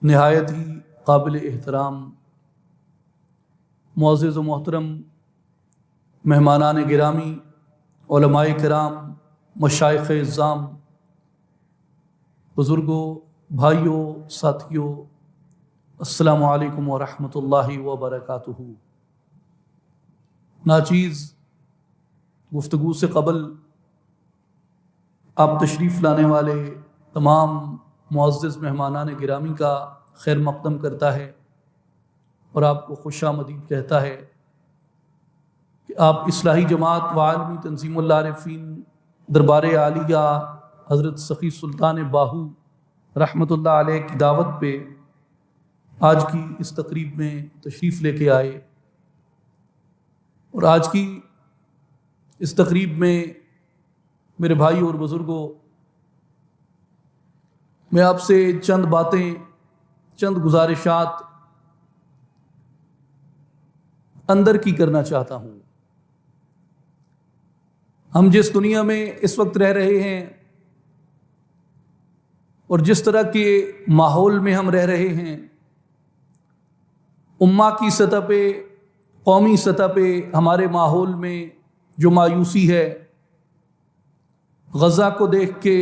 نہایت ہی قابل احترام معزز و محترم مہمانان گرامی، علماء کرام، مشائخ اعظام، بزرگوں، بھائیوں، ساتھیوں، السلام علیکم ورحمۃ اللہ وبرکاتہ۔ ناچیز گفتگو سے قبل آپ تشریف لانے والے تمام معزز مہمانان گرامی کا خیر مقدم کرتا ہے اور آپ کو خوش آمدید کہتا ہے کہ آپ اصلاحی جماعت و عالمی تنظیم العارفین دربار عالیہ حضرت سخی سلطان باہو رحمۃ اللہ علیہ کی دعوت پہ آج کی اس تقریب میں تشریف لے کے آئے، اور آج کی اس تقریب میں میرے بھائی اور بزرگوں، میں آپ سے چند باتیں، چند گزارشات اندر کی کرنا چاہتا ہوں۔ ہم جس دنیا میں اس وقت رہ رہے ہیں اور جس طرح کے ماحول میں ہم رہ رہے ہیں، امہ کی سطح پہ، قومی سطح پہ ہمارے ماحول میں جو مایوسی ہے، غزہ کو دیکھ کے،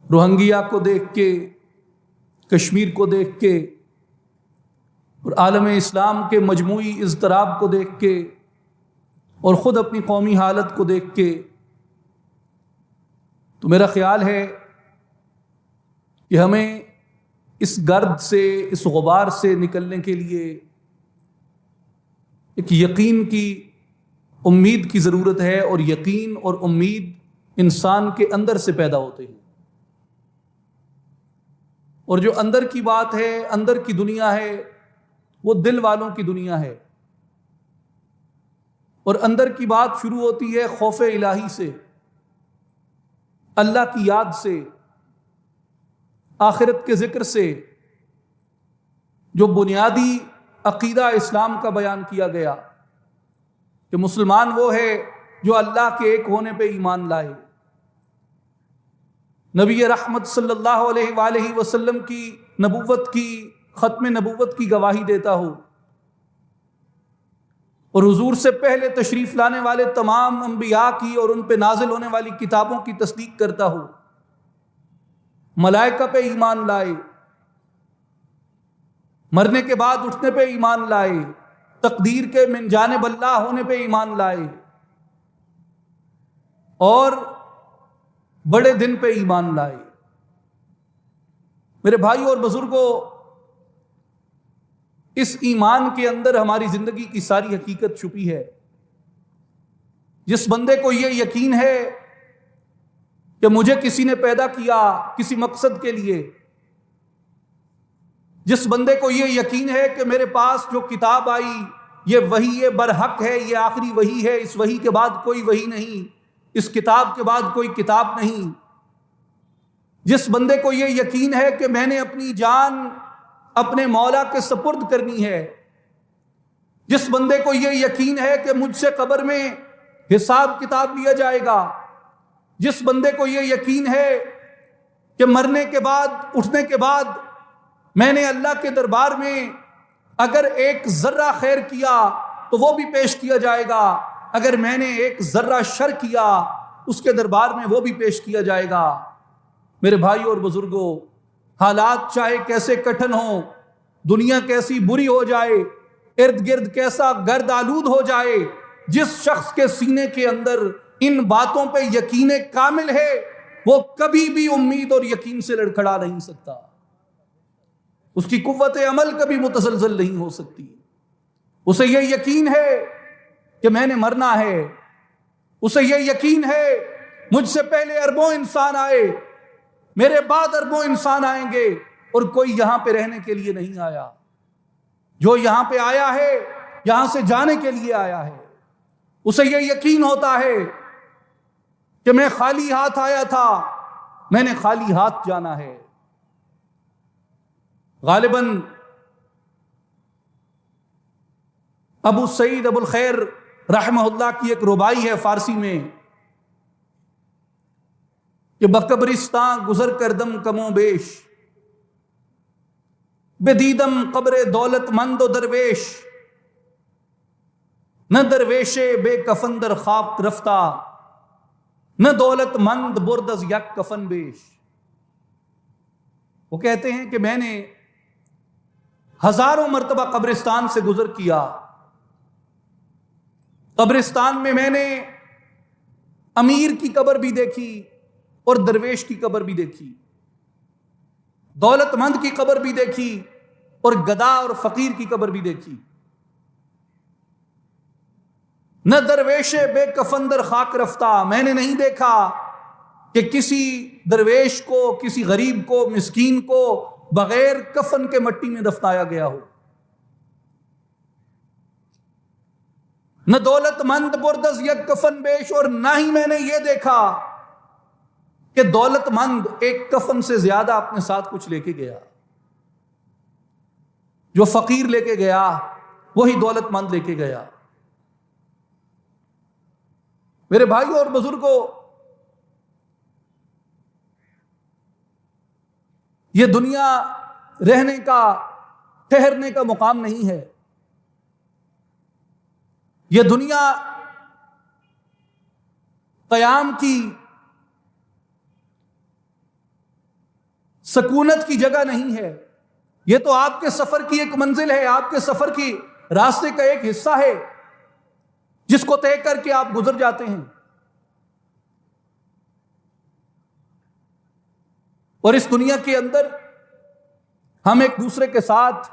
روہنگیا کو دیکھ کے، کشمیر کو دیکھ کے اور عالم اسلام کے مجموعی اضطراب کو دیکھ کے اور خود اپنی قومی حالت کو دیکھ کے، تو میرا خیال ہے کہ ہمیں اس گرد سے، اس غبار سے نکلنے کے لیے ایک یقین کی، امید کی ضرورت ہے، اور یقین اور امید انسان کے اندر سے پیدا ہوتے ہیں، اور جو اندر کی بات ہے، اندر کی دنیا ہے، وہ دل والوں کی دنیا ہے، اور اندر کی بات شروع ہوتی ہے خوف الہی سے، اللہ کی یاد سے، آخرت کے ذکر سے، جو بنیادی عقیدہ اسلام کا بیان کیا گیا کہ مسلمان وہ ہے جو اللہ کے ایک ہونے پہ ایمان لائے، نبی رحمت صلی اللہ علیہ وآلہ وسلم کی نبوت کی، ختم نبوت کی گواہی دیتا ہو، اور حضور سے پہلے تشریف لانے والے تمام انبیاء کی اور ان پہ نازل ہونے والی کتابوں کی تصدیق کرتا ہو، ملائکہ پہ ایمان لائے، مرنے کے بعد اٹھنے پہ ایمان لائے، تقدیر کے من جانب اللہ ہونے پہ ایمان لائے، اور بڑے دن پہ ایمان لائے۔ میرے بھائی اور بزرگوں، اس ایمان کے اندر ہماری زندگی کی ساری حقیقت چھپی ہے۔ جس بندے کو یہ یقین ہے کہ مجھے کسی نے پیدا کیا کسی مقصد کے لیے، جس بندے کو یہ یقین ہے کہ میرے پاس جو کتاب آئی یہ وحی یہ برحق ہے، یہ آخری وحی ہے، اس وحی کے بعد کوئی وحی نہیں، اس کتاب کے بعد کوئی کتاب نہیں، جس بندے کو یہ یقین ہے کہ میں نے اپنی جان اپنے مولا کے سپرد کرنی ہے، جس بندے کو یہ یقین ہے کہ مجھ سے قبر میں حساب کتاب لیا جائے گا، جس بندے کو یہ یقین ہے کہ مرنے کے بعد، اٹھنے کے بعد میں نے اللہ کے دربار میں اگر ایک ذرہ خیر کیا تو وہ بھی پیش کیا جائے گا، اگر میں نے ایک ذرہ شر کیا اس کے دربار میں وہ بھی پیش کیا جائے گا۔ میرے بھائی اور بزرگوں، حالات چاہے کیسے کٹھن ہوں، دنیا کیسی بری ہو جائے، ارد گرد کیسا گرد آلود ہو جائے، جس شخص کے سینے کے اندر ان باتوں پہ یقین کامل ہے وہ کبھی بھی امید اور یقین سے لڑکھڑا نہیں سکتا، اس کی قوت عمل کبھی متزلزل نہیں ہو سکتی۔ اسے یہ یقین ہے کہ میں نے مرنا ہے، اسے یہ یقین ہے مجھ سے پہلے اربوں انسان آئے، میرے بعد اربوں انسان آئیں گے، اور کوئی یہاں پہ رہنے کے لیے نہیں آیا، جو یہاں پہ آیا ہے یہاں سے جانے کے لیے آیا ہے۔ اسے یہ یقین ہوتا ہے کہ میں خالی ہاتھ آیا تھا، میں نے خالی ہاتھ جانا ہے۔ غالباً ابو سعید ابو الخیر رحمہ اللہ کی ایک ربائی ہے فارسی میں، کہ بقبرستان گزر کردم کمو بیش، بدیدم قبر دولت مند و درویش، نہ درویش بے کفن در خاک رفتہ، نہ دولت مند برد از یک کفن بیش۔ وہ کہتے ہیں کہ میں نے ہزاروں مرتبہ قبرستان سے گزر کیا، قبرستان میں نے امیر کی قبر بھی دیکھی اور درویش کی قبر بھی دیکھی، دولت مند کی قبر بھی دیکھی اور گدا اور فقیر کی قبر بھی دیکھی۔ نہ درویش بے کفن در خاک رفتہ، میں نے نہیں دیکھا کہ کسی درویش کو، کسی غریب کو، مسکین کو بغیر کفن کے مٹی میں دفنایا گیا ہو۔ نہ دولت مند بردز یک کفن بیش، اور نہ ہی میں نے یہ دیکھا کہ دولت مند ایک کفن سے زیادہ اپنے ساتھ کچھ لے کے گیا۔ جو فقیر لے کے گیا وہی دولت مند لے کے گیا۔ میرے بھائیوں اور بزرگوں، یہ دنیا رہنے کا، ٹھہرنے کا مقام نہیں ہے۔ یہ دنیا قیام کی، سکونت کی جگہ نہیں ہے۔ یہ تو آپ کے سفر کی ایک منزل ہے، آپ کے سفر کی راستے کا ایک حصہ ہے جس کو طے کر کے آپ گزر جاتے ہیں۔ اور اس دنیا کے اندر ہم ایک دوسرے کے ساتھ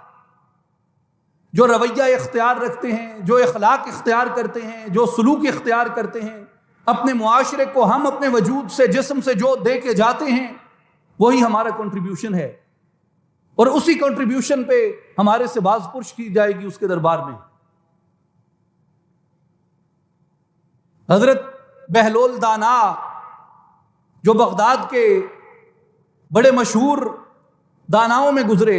جو رویہ اختیار رکھتے ہیں، جو اخلاق اختیار کرتے ہیں، جو سلوک اختیار کرتے ہیں، اپنے معاشرے کو ہم اپنے وجود سے، جسم سے جو دے کے جاتے ہیں، وہی ہمارا کنٹریبیوشن ہے، اور اسی کنٹریبیوشن پہ ہمارے سے باز پرش کی جائے گی اس کے دربار میں۔ حضرت بہلول دانا جو بغداد کے بڑے مشہور داناؤں میں گزرے،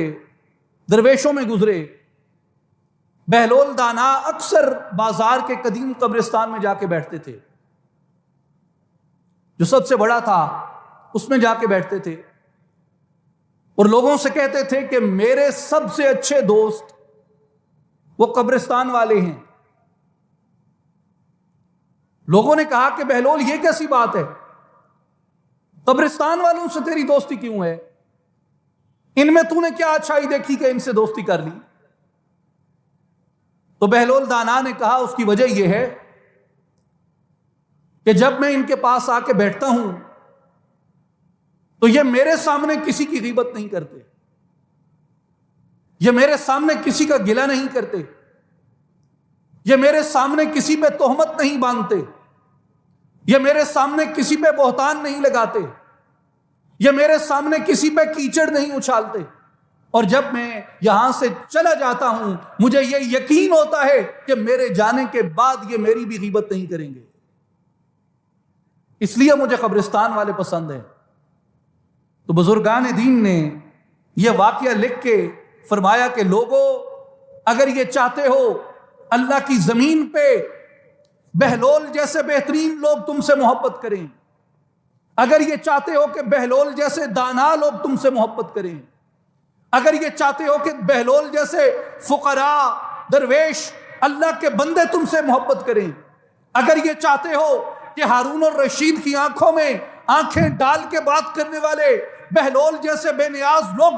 درویشوں میں گزرے، بہلول دانا اکثر بازار کے قدیم قبرستان میں جا کے بیٹھتے تھے، جو سب سے بڑا تھا اس میں جا کے بیٹھتے تھے، اور لوگوں سے کہتے تھے کہ میرے سب سے اچھے دوست وہ قبرستان والے ہیں۔ لوگوں نے کہا کہ بہلول یہ کیسی بات ہے، قبرستان والوں سے تیری دوستی کیوں ہے؟ ان میں تو نے کیا اچھائی دیکھی کہ ان سے دوستی کر لی؟ تو بہلول دانا نے کہا اس کی وجہ یہ ہے کہ جب میں ان کے پاس آ کے بیٹھتا ہوں تو یہ میرے سامنے کسی کی غیبت نہیں کرتے، یہ میرے سامنے کسی کا گلہ نہیں کرتے، یہ میرے سامنے کسی پہ تہمت نہیں باندھتے، یہ میرے سامنے کسی پہ بہتان نہیں لگاتے، یہ میرے سامنے کسی پہ کیچڑ نہیں اچھالتے، اور جب میں یہاں سے چلا جاتا ہوں مجھے یہ یقین ہوتا ہے کہ میرے جانے کے بعد یہ میری بھی غیبت نہیں کریں گے۔ اس لیے مجھے قبرستان والے پسند ہیں۔ تو بزرگان دین نے یہ واقعہ لکھ کے فرمایا کہ لوگوں، اگر یہ چاہتے ہو اللہ کی زمین پہ بہلول جیسے بہترین لوگ تم سے محبت کریں، اگر یہ چاہتے ہو کہ بہلول جیسے دانا لوگ تم سے محبت کریں، اگر یہ چاہتے ہو کہ بہلول جیسے فقراء، درویش، اللہ کے بندے تم سے محبت کریں، اگر یہ چاہتے ہو کہ ہارون الرشید کی آنکھوں میں آنکھیں ڈال کے بات کرنے والے بہلول جیسے بے نیاز لوگ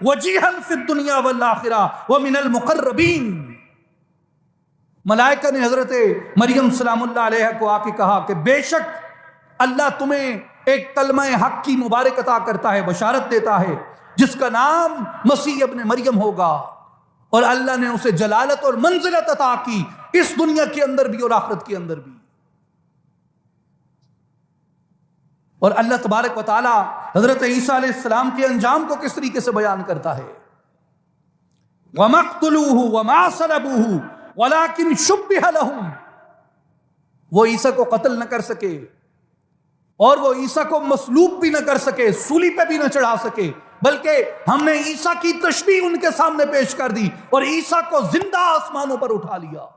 وجیہاً فی الدنیا والآخرہ ومن المقربین، ملائکہ نے حضرت مریم سلام اللہ علیہ کو آ کے کہا کہ بے شک اللہ تمہیں ایک کلمہ حق کی مبارک عطا کرتا ہے، بشارت دیتا ہے، جس کا نام مسیح ابن مریم ہوگا، اور اللہ نے اسے جلالت اور منزلت عطا کی، اس دنیا کے اندر بھی اور آخرت کے اندر بھی۔ اور اللہ تبارک و تعالی حضرت عیسیٰ علیہ السلام کے انجام کو کس طریقے سے بیان کرتا ہے، وَمَا اقْتُلُوهُ وَمَا صَلَبُوهُ وَلَكِنْ شُبِّهَ لَهُمْ، وہ عیسیٰ کو قتل نہ کر سکے اور وہ عیسیٰ کو مصلوب بھی نہ کر سکے، سولی پہ بھی نہ چڑھا سکے، بلکہ ہم نے عیسیٰ کی تشبیہ ان کے سامنے پیش کر دی اور عیسیٰ کو زندہ آسمانوں پر اٹھا لیا۔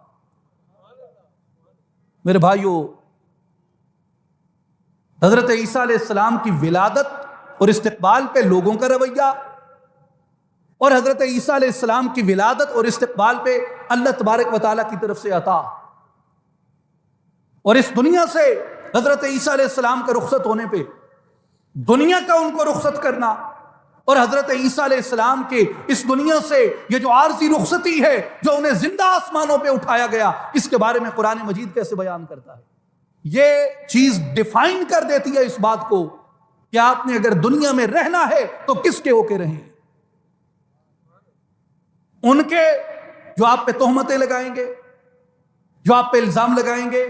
میرے بھائیوں، حضرت عیسیٰ علیہ السلام کی ولادت اور استقبال پہ لوگوں کا رویہ، اور حضرت عیسیٰ علیہ السلام کی ولادت اور استقبال پہ اللہ تبارک و تعالیٰ کی طرف سے عطا، اور اس دنیا سے حضرت عیسیٰ علیہ السلام کا رخصت ہونے پہ دنیا کا ان کو رخصت کرنا، اور حضرت عیسیٰ علیہ السلام کے اس دنیا سے یہ جو عارضی رخصتی ہے جو انہیں زندہ آسمانوں پہ اٹھایا گیا، اس کے بارے میں قرآن مجید کیسے بیان کرتا ہے؟ یہ چیز ڈیفائن کر دیتی ہے اس بات کو کہ آپ نے اگر دنیا میں رہنا ہے تو کس کے ہو کے رہیں؟ ان کے جو آپ پہ تہمتیں لگائیں گے، جو آپ پہ الزام لگائیں گے،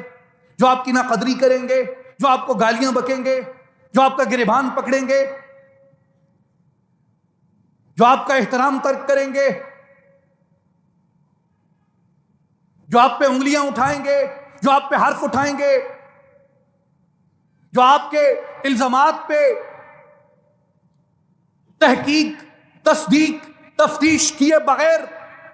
جو آپ کی ناقدری کریں گے، جو آپ کو گالیاں بکیں گے، جو آپ کا گریبان پکڑیں گے، جو آپ کا احترام ترک کریں گے، جو آپ پہ انگلیاں اٹھائیں گے، جو آپ پہ حرف اٹھائیں گے، جو آپ کے الزامات پہ تحقیق، تصدیق، تفتیش کیے بغیر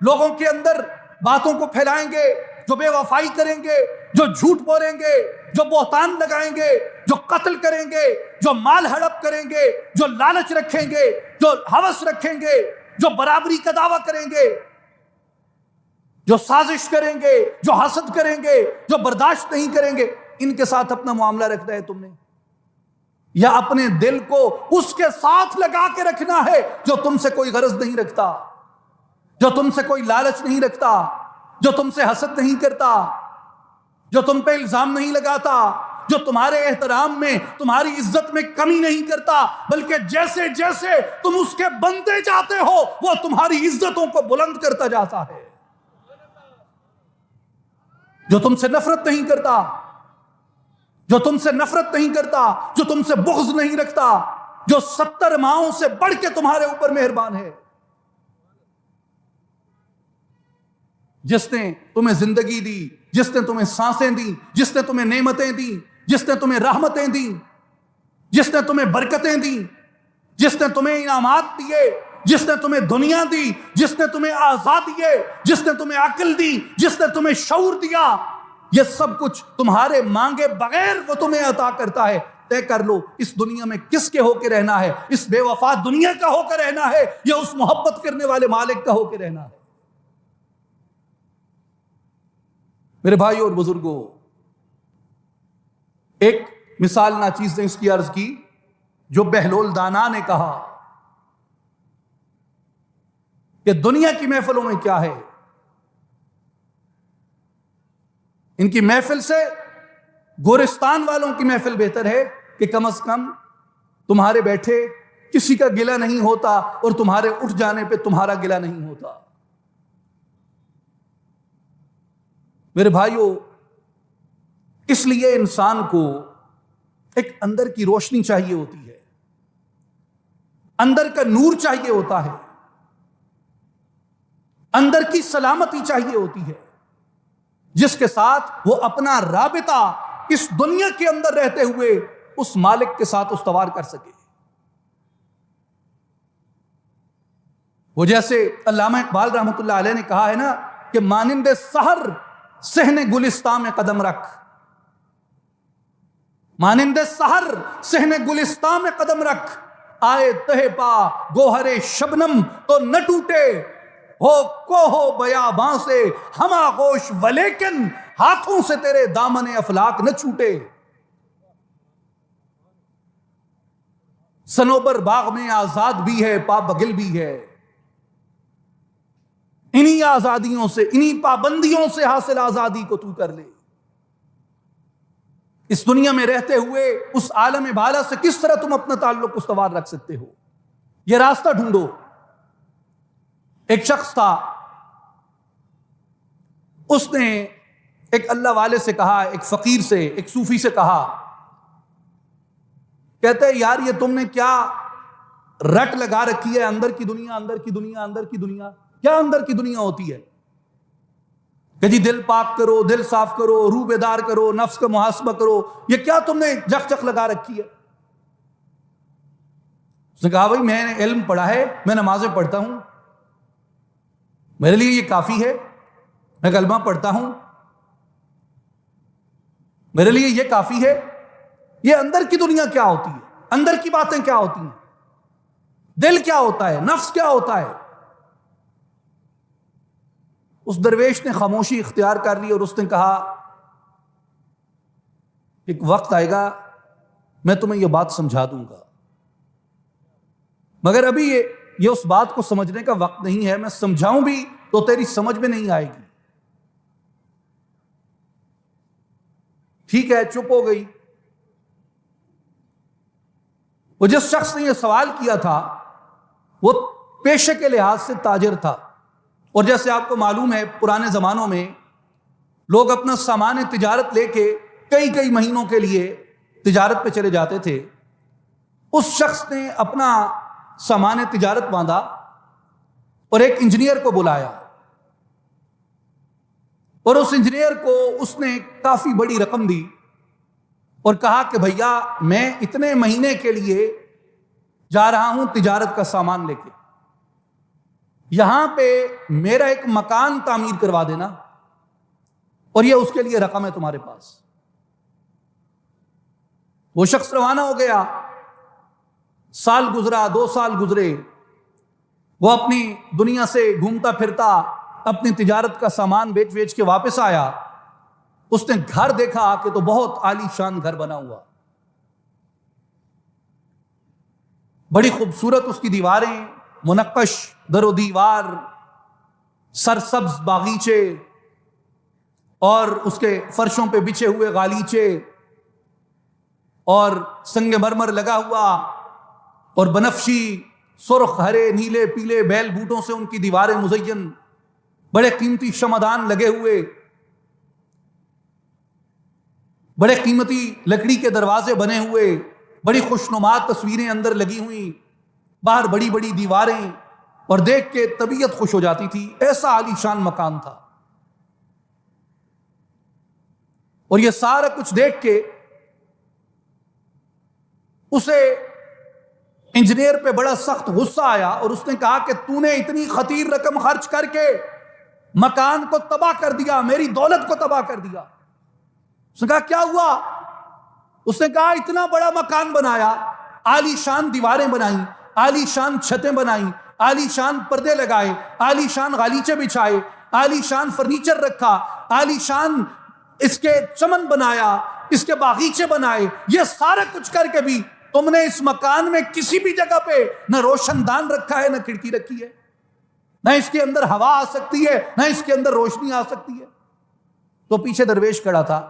لوگوں کے اندر باتوں کو پھیلائیں گے، جو بے وفائی کریں گے، جو جھوٹ بولیں گے، جو بہتان لگائیں گے، جو قتل کریں گے، جو مال ہڑپ کریں گے، جو لالچ رکھیں گے، جو ہوس رکھیں گے، جو برابری کا دعویٰ کریں گے، جو سازش کریں گے، جو حسد کریں گے، جو برداشت نہیں کریں گے، ان کے ساتھ اپنا معاملہ رکھنا ہے تم نے، یا اپنے دل کو اس کے ساتھ لگا کے رکھنا ہے جو تم سے کوئی غرض نہیں رکھتا، جو تم سے کوئی لالچ نہیں رکھتا، جو تم سے حسد نہیں کرتا، جو تم پہ الزام نہیں لگاتا، جو تمہارے احترام میں، تمہاری عزت میں کمی نہیں کرتا، بلکہ جیسے جیسے تم اس کے بنتے جاتے ہو وہ تمہاری عزتوں کو بلند کرتا جاتا ہے، جو تم سے نفرت نہیں کرتا، جو تم سے نفرت نہیں کرتا، جو تم سے بغض نہیں رکھتا، جو 70 ماؤں سے بڑھ کے تمہارے اوپر مہربان ہے، جس نے تمہیں زندگی دی، جس نے تمہیں سانسیں دی، جس نے تمہیں نعمتیں دی، جس نے تمہیں رحمتیں دی، جس نے تمہیں برکتیں دی، جس نے تمہیں انعامات دیے، جس نے تمہیں دنیا دی، جس نے تمہیں آزادی دیے، جس نے تمہیں عقل دی، جس نے تمہیں شعور دیا، یہ سب کچھ تمہارے مانگے بغیر وہ تمہیں عطا کرتا ہے۔ طے کر لو اس دنیا میں کس کے ہو کے رہنا ہے، اس بے وفا دنیا کا ہو کے رہنا ہے یا اس محبت کرنے والے مالک کا ہو کے رہنا ہے۔ میرے بھائیو اور بزرگوں، ایک مثال ناچیز نے اس کی عرض کی جو بہلول دانا نے کہا کہ دنیا کی محفلوں میں کیا ہے، ان کی محفل سے گورستان والوں کی محفل بہتر ہے کہ کم از کم تمہارے بیٹھے کسی کا گلہ نہیں ہوتا اور تمہارے اٹھ جانے پہ تمہارا گلہ نہیں ہوتا۔ میرے بھائیو، اس لیے انسان کو ایک اندر کی روشنی چاہیے ہوتی ہے، اندر کا نور چاہیے ہوتا ہے، اندر کی سلامتی چاہیے ہوتی ہے، جس کے ساتھ وہ اپنا رابطہ اس دنیا کے اندر رہتے ہوئے اس مالک کے ساتھ استوار کر سکے۔ وہ جیسے علامہ اقبال رحمۃ اللہ علیہ نے کہا ہے نا کہ مانند سحر صحن گلستان میں قدم رکھ، مانند سحر صحن گلستان میں قدم رکھ، آئے تہ پا گوہر شبنم تو نہ ٹوٹے، ہو کوہ بیاباں سے ہم آغوش ولیکن ہاتھوں سے تیرے دامن افلاک نہ چھوٹے۔ صنوبر باغ میں آزاد بھی ہے پا بگل بھی ہے، انہی آزادیوں سے، انہی پابندیوں سے حاصل آزادی کو تو کر لے۔ اس دنیا میں رہتے ہوئے اس عالم بالا سے کس طرح تم اپنا تعلق استوار رکھ سکتے ہو، یہ راستہ ڈھونڈو۔ ایک شخص تھا، اس نے ایک اللہ والے سے کہا، ایک فقیر سے، ایک صوفی سے کہا، کہتے ہیں یار یہ تم نے کیا رٹ لگا رکھی ہے، اندر کی دنیا، اندر کی دنیا، اندر کی دنیا۔ کیا اندر کی دنیا ہوتی ہے کہ جی دل پاک کرو، دل صاف کرو، روح بیدار کرو، نفس کا محاسبہ کرو، یہ کیا تم نے جک جک لگا رکھی ہے؟ اس نے کہا بھائی میں نے علم پڑھا ہے، میں نمازیں پڑھتا ہوں، میرے لیے یہ کافی ہے، میں کلمہ پڑھتا ہوں، میرے لیے یہ کافی ہے، یہ اندر کی دنیا کیا ہوتی ہے، اندر کی باتیں کیا ہوتی ہیں، دل کیا ہوتا ہے، نفس کیا ہوتا ہے۔ اس درویش نے خاموشی اختیار کر لی اور اس نے کہا ایک وقت آئے گا میں تمہیں یہ بات سمجھا دوں گا، مگر ابھی یہ اس بات کو سمجھنے کا وقت نہیں ہے، میں سمجھاؤں بھی تو تیری سمجھ میں نہیں آئے گی۔ ٹھیک ہے، چپ ہو گئی۔ وہ جس شخص نے یہ سوال کیا تھا وہ پیشے کے لحاظ سے تاجر تھا، اور جیسے آپ کو معلوم ہے پرانے زمانوں میں لوگ اپنا سامان تجارت لے کے کئی مہینوں کے لیے تجارت پہ چلے جاتے تھے۔ اس شخص نے اپنا سامان تجارت باندھا اور ایک انجینئر کو بلایا، اور اس انجینئر کو اس نے کافی بڑی رقم دی اور کہا کہ بھیا میں اتنے مہینے کے لیے جا رہا ہوں تجارت کا سامان لے کے، یہاں پہ میرا ایک مکان تعمیر کروا دینا، اور یہ اس کے لیے رقم ہے تمہارے پاس۔ وہ شخص روانہ ہو گیا، سال گزرا، 2 سال گزرے، وہ اپنی دنیا سے گھومتا پھرتا اپنی تجارت کا سامان بیچ کے واپس آیا۔ اس نے گھر دیکھا کہ تو بہت عالی شان گھر بنا ہوا، بڑی خوبصورت اس کی دیواریں، منقش در و دیوار، سرسبز باغیچے، اور اس کے فرشوں پہ بچھے ہوئے غالیچے، اور سنگ مرمر لگا ہوا، اور بنفشی، سرخ، ہرے، نیلے، پیلے بیل بوٹوں سے ان کی دیواریں مزین، بڑے قیمتی شمعدان لگے ہوئے، بڑے قیمتی لکڑی کے دروازے بنے ہوئے، بڑی خوشنما تصویریں اندر لگی ہوئی، باہر بڑی بڑی دیواریں، اور دیکھ کے طبیعت خوش ہو جاتی تھی۔ ایسا عالی شان مکان تھا، اور یہ سارا کچھ دیکھ کے اسے انجینئر پہ بڑا سخت غصہ آیا، اور اس نے کہا کہ تو نے اتنی خطیر رقم خرچ کر کے مکان کو تباہ کر دیا، میری دولت کو تباہ کر دیا۔ اس نے کہا کیا ہوا؟ اس نے کہا اتنا بڑا مکان بنایا، عالی شان دیواریں بنائیں، عالی شان چھتیں بنائیں، عالی شان پردے لگائے، عالی شان غالیچے بچھائے، عالی شان فرنیچر رکھا، عالی شان اس کے چمن بنایا، اس کے باغیچے بنائے، یہ سارا کچھ کر کے بھی تم نے اس مکان میں کسی بھی جگہ پہ نہ روشن دان رکھا ہے، نہ کھڑکی رکھی ہے، نہ اس کے اندر ہوا آ سکتی ہے، نہ اس کے اندر روشنی آ سکتی ہے۔ تو پیچھے درویش کھڑا تھا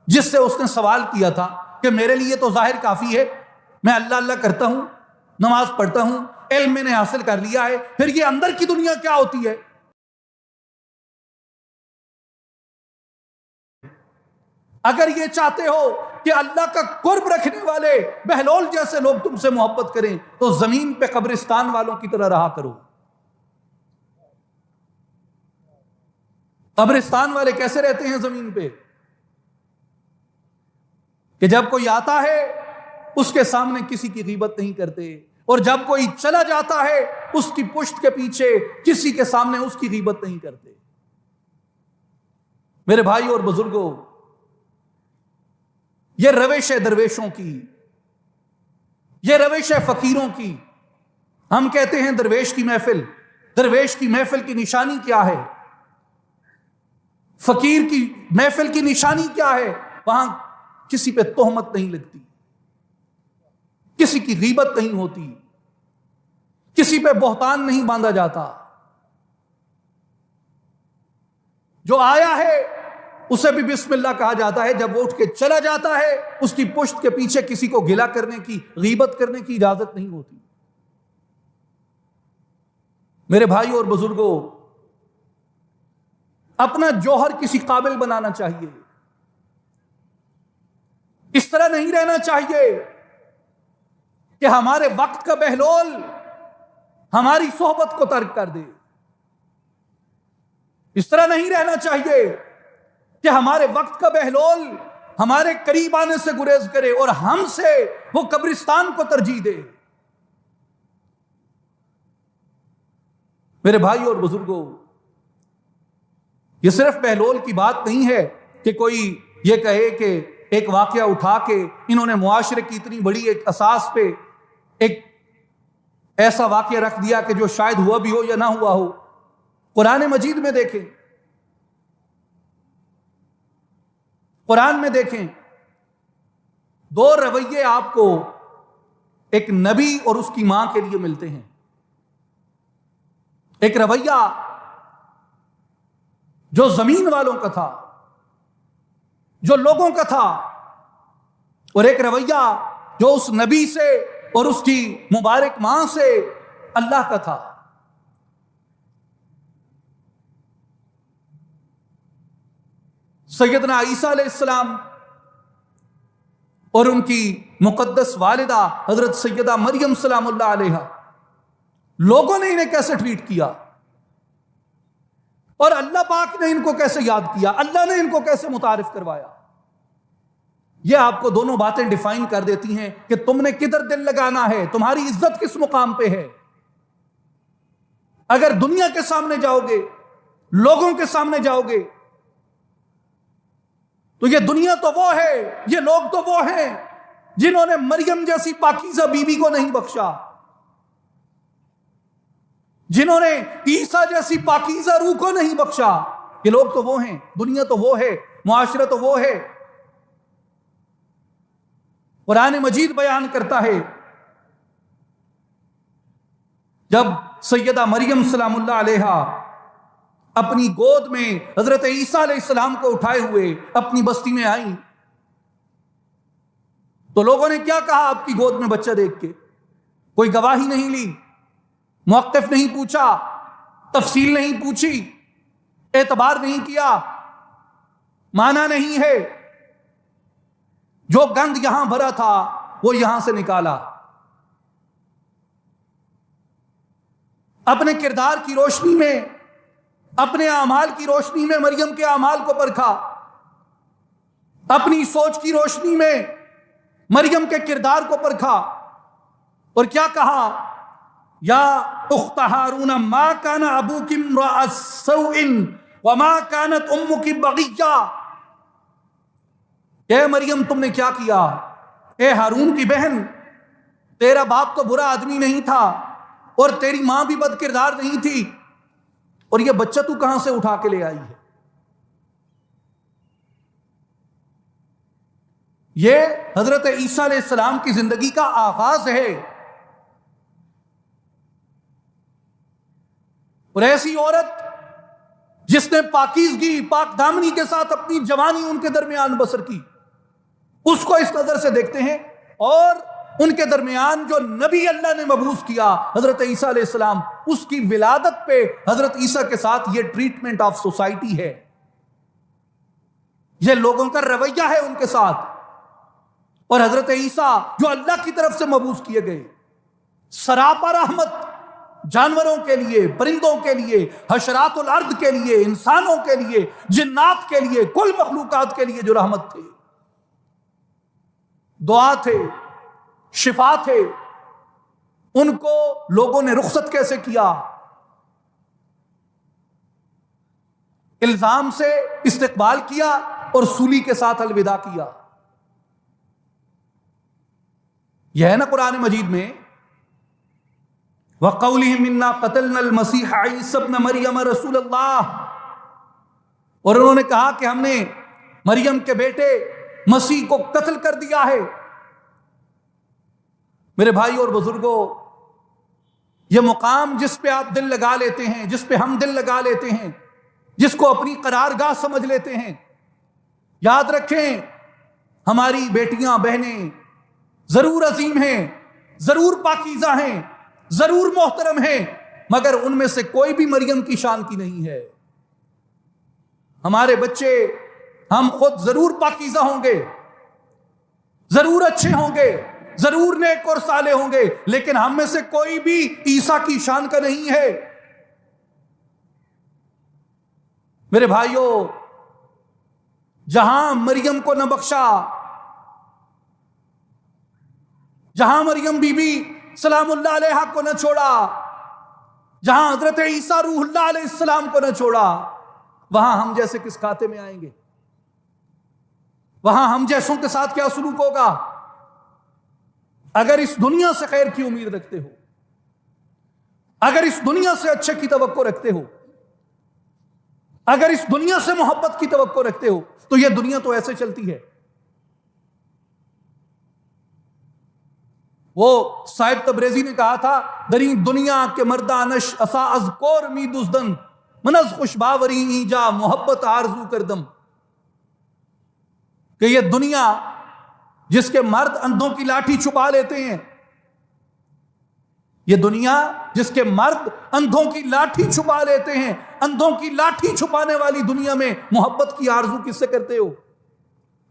جس سے اس نے سوال کیا تھا کہ میرے لیے تو ظاہر کافی ہے، میں اللہ اللہ کرتا ہوں، نماز پڑھتا ہوں، علم میں نے حاصل کر لیا ہے، پھر یہ اندر کی دنیا کیا ہوتی ہے؟ اگر یہ چاہتے ہو کہ اللہ کا قرب رکھنے والے بہلول جیسے لوگ تم سے محبت کریں تو زمین پہ قبرستان والوں کی طرح رہا کرو۔ قبرستان والے کیسے رہتے ہیں زمین پہ؟ کہ جب کوئی آتا ہے اس کے سامنے کسی کی غیبت نہیں کرتے، اور جب کوئی چلا جاتا ہے اس کی پشت کے پیچھے کسی کے سامنے اس کی غیبت نہیں کرتے۔ میرے بھائی اور بزرگوں، یہ روش ہے درویشوں کی، یہ روش ہے فقیروں کی۔ ہم کہتے ہیں درویش کی محفل، درویش کی محفل کی نشانی کیا ہے؟ فقیر کی محفل کی نشانی کیا ہے؟ وہاں کسی پہ تہمت نہیں لگتی، کسی کی غیبت نہیں ہوتی، کسی پہ بہتان نہیں باندھا جاتا۔ جو آیا ہے اسے بھی بسم اللہ کہا جاتا ہے، جب وہ اٹھ کے چلا جاتا ہے اس کی پشت کے پیچھے کسی کو گلا کرنے کی، غیبت کرنے کی اجازت نہیں ہوتی۔ میرے بھائی اور بزرگوں، اپنا جوہر کسی قابل بنانا چاہیے، اس طرح نہیں رہنا چاہیے کہ ہمارے وقت کا بہلول ہماری صحبت کو ترک کر دے، اس طرح نہیں رہنا چاہیے کہ ہمارے وقت کا بہلول ہمارے قریب آنے سے گریز کرے اور ہم سے وہ قبرستان کو ترجیح دے۔ میرے بھائی اور بزرگوں، یہ صرف بہلول کی بات نہیں ہے کہ کوئی یہ کہے کہ ایک واقعہ اٹھا کے انہوں نے معاشرے کی اتنی بڑی ایک اساس پہ ایک ایسا واقعہ رکھ دیا کہ جو شاید ہوا بھی ہو یا نہ ہوا ہو. قرآن مجید میں دیکھیں، قرآن میں دیکھیں، دو رویے آپ کو ایک نبی اور اس کی ماں کے لیے ملتے ہیں. ایک رویہ جو زمین والوں کا تھا، جو لوگوں کا تھا، اور ایک رویہ جو اس نبی سے اور اس کی مبارک ماں سے اللہ کا تھا. سیدنا عیسیٰ علیہ السلام اور ان کی مقدس والدہ حضرت سیدہ مریم سلام اللہ علیہا، لوگوں نے انہیں کیسے ٹریٹ کیا اور اللہ پاک نے ان کو کیسے یاد کیا، اللہ نے ان کو کیسے متعارف کروایا. یہ آپ کو دونوں باتیں ڈیفائن کر دیتی ہیں کہ تم نے کدھر دل لگانا ہے، تمہاری عزت کس مقام پہ ہے. اگر دنیا کے سامنے جاؤ گے، لوگوں کے سامنے جاؤ گے، تو یہ دنیا تو وہ ہے، یہ لوگ تو وہ ہیں جنہوں نے مریم جیسی پاکیزہ بیوی کو نہیں بخشا، جنہوں نے عیسیٰ جیسی پاکیزہ روح کو نہیں بخشا. یہ لوگ تو وہ ہیں، دنیا تو وہ ہے، معاشرہ تو وہ ہے. قرآن مجید بیان کرتا ہے جب سیدہ مریم سلام اللہ علیہا اپنی گود میں حضرت عیسیٰ علیہ السلام کو اٹھائے ہوئے اپنی بستی میں آئیں تو لوگوں نے کیا کہا آپ کی گود میں بچہ دیکھ کے؟ کوئی گواہی نہیں لی، موقف نہیں پوچھا، تفصیل نہیں پوچھی، اعتبار نہیں کیا. مانا نہیں ہے، جو گند یہاں بھرا تھا وہ یہاں سے نکالا. اپنے کردار کی روشنی میں، اپنے اعمال کی روشنی میں مریم کے اعمال کو پرکھا، اپنی سوچ کی روشنی میں مریم کے کردار کو پرکھا، اور کیا کہا؟ یا اخت ہارون ما کان ابوک امرأ سوء وما کانت امک بغیہ. اے مریم تم نے کیا کیا؟ اے ہارون کی بہن، تیرا باپ تو برا آدمی نہیں تھا اور تیری ماں بھی بد کردار نہیں تھی، اور یہ بچہ تو کہاں سے اٹھا کے لے آئی ہے؟ یہ حضرت عیسیٰ علیہ السلام کی زندگی کا آغاز ہے. اور ایسی عورت جس نے پاکیزگی، پاک دامنی کے ساتھ اپنی جوانی ان کے درمیان بسر کی، اس کو اس نظر سے دیکھتے ہیں. اور ان کے درمیان جو نبی اللہ نے مبعوث کیا حضرت عیسیٰ علیہ السلام، اس کی ولادت پہ حضرت عیسیٰ کے ساتھ یہ ٹریٹمنٹ آف سوسائٹی ہے، یہ لوگوں کا رویہ ہے ان کے ساتھ. اور حضرت عیسیٰ جو اللہ کی طرف سے مبعوث کیے گئے، سراپا رحمت جانوروں کے لیے، پرندوں کے لیے، حشرات الارض کے لیے، انسانوں کے لیے، جنات کے لیے، کل مخلوقات کے لیے جو رحمت تھے، دعا تھے، شفا تھے، ان کو لوگوں نے رخصت کیسے کیا؟ الزام سے استقبال کیا اور سولی کے ساتھ الوداع کیا. یہ ہے نا قرآن مجید میں وَقَوْلِهِمْ إِنَّا قَتَلْنَا الْمَسِيحَ عِيسَى ابْنَ مَرْيَمَ رَسُولَ اللَّهِ، اور انہوں نے کہا کہ ہم نے مریم کے بیٹے مسیح کو قتل کر دیا ہے. میرے بھائی اور بزرگوں، یہ مقام جس پہ آپ دل لگا لیتے ہیں، جس پہ ہم دل لگا لیتے ہیں، جس کو اپنی قرارگاہ سمجھ لیتے ہیں، یاد رکھیں ہماری بیٹیاں بہنیں ضرور عظیم ہیں، ضرور پاکیزہ ہیں، ضرور محترم ہیں، مگر ان میں سے کوئی بھی مریم کی شان کی نہیں ہے. ہمارے بچے، ہم خود ضرور پاکیزہ ہوں گے، ضرور اچھے ہوں گے، ضرور نیک اور صالح ہوں گے، لیکن ہم میں سے کوئی بھی عیسیٰ کی شان کا نہیں ہے. میرے بھائیوں، جہاں مریم کو نہ بخشا، جہاں مریم بی بی سلام اللہ علیہ کو نہ چھوڑا، جہاں حضرت عیسیٰ روح اللہ علیہ السلام کو نہ چھوڑا، وہاں ہم جیسے کس کھاتے میں آئیں گے؟ وہاں ہم جیسوں کے ساتھ کیا سلوک ہوگا؟ اگر اس دنیا سے خیر کی امید رکھتے ہو، اگر اس دنیا سے اچھے کی توقع رکھتے ہو، اگر اس دنیا سے محبت کی توقع رکھتے ہو، تو یہ دنیا تو ایسے چلتی ہے۔ وہ صاحب تبریزی نے کہا تھا، دری دنیا کے مردانش اسا از کور می دزدن، من از خوش باوری اینجا محبت آرزو کردم، کہ یہ دنیا جس کے مرد اندھوں کی لاٹھی چھپا لیتے ہیں، یہ دنیا جس کے مرد اندھوں کی لاٹھی چھپا لیتے ہیں، اندھوں کی لاٹھی چھپانے والی دنیا میں محبت کی آرزو کس سے کرتے ہو؟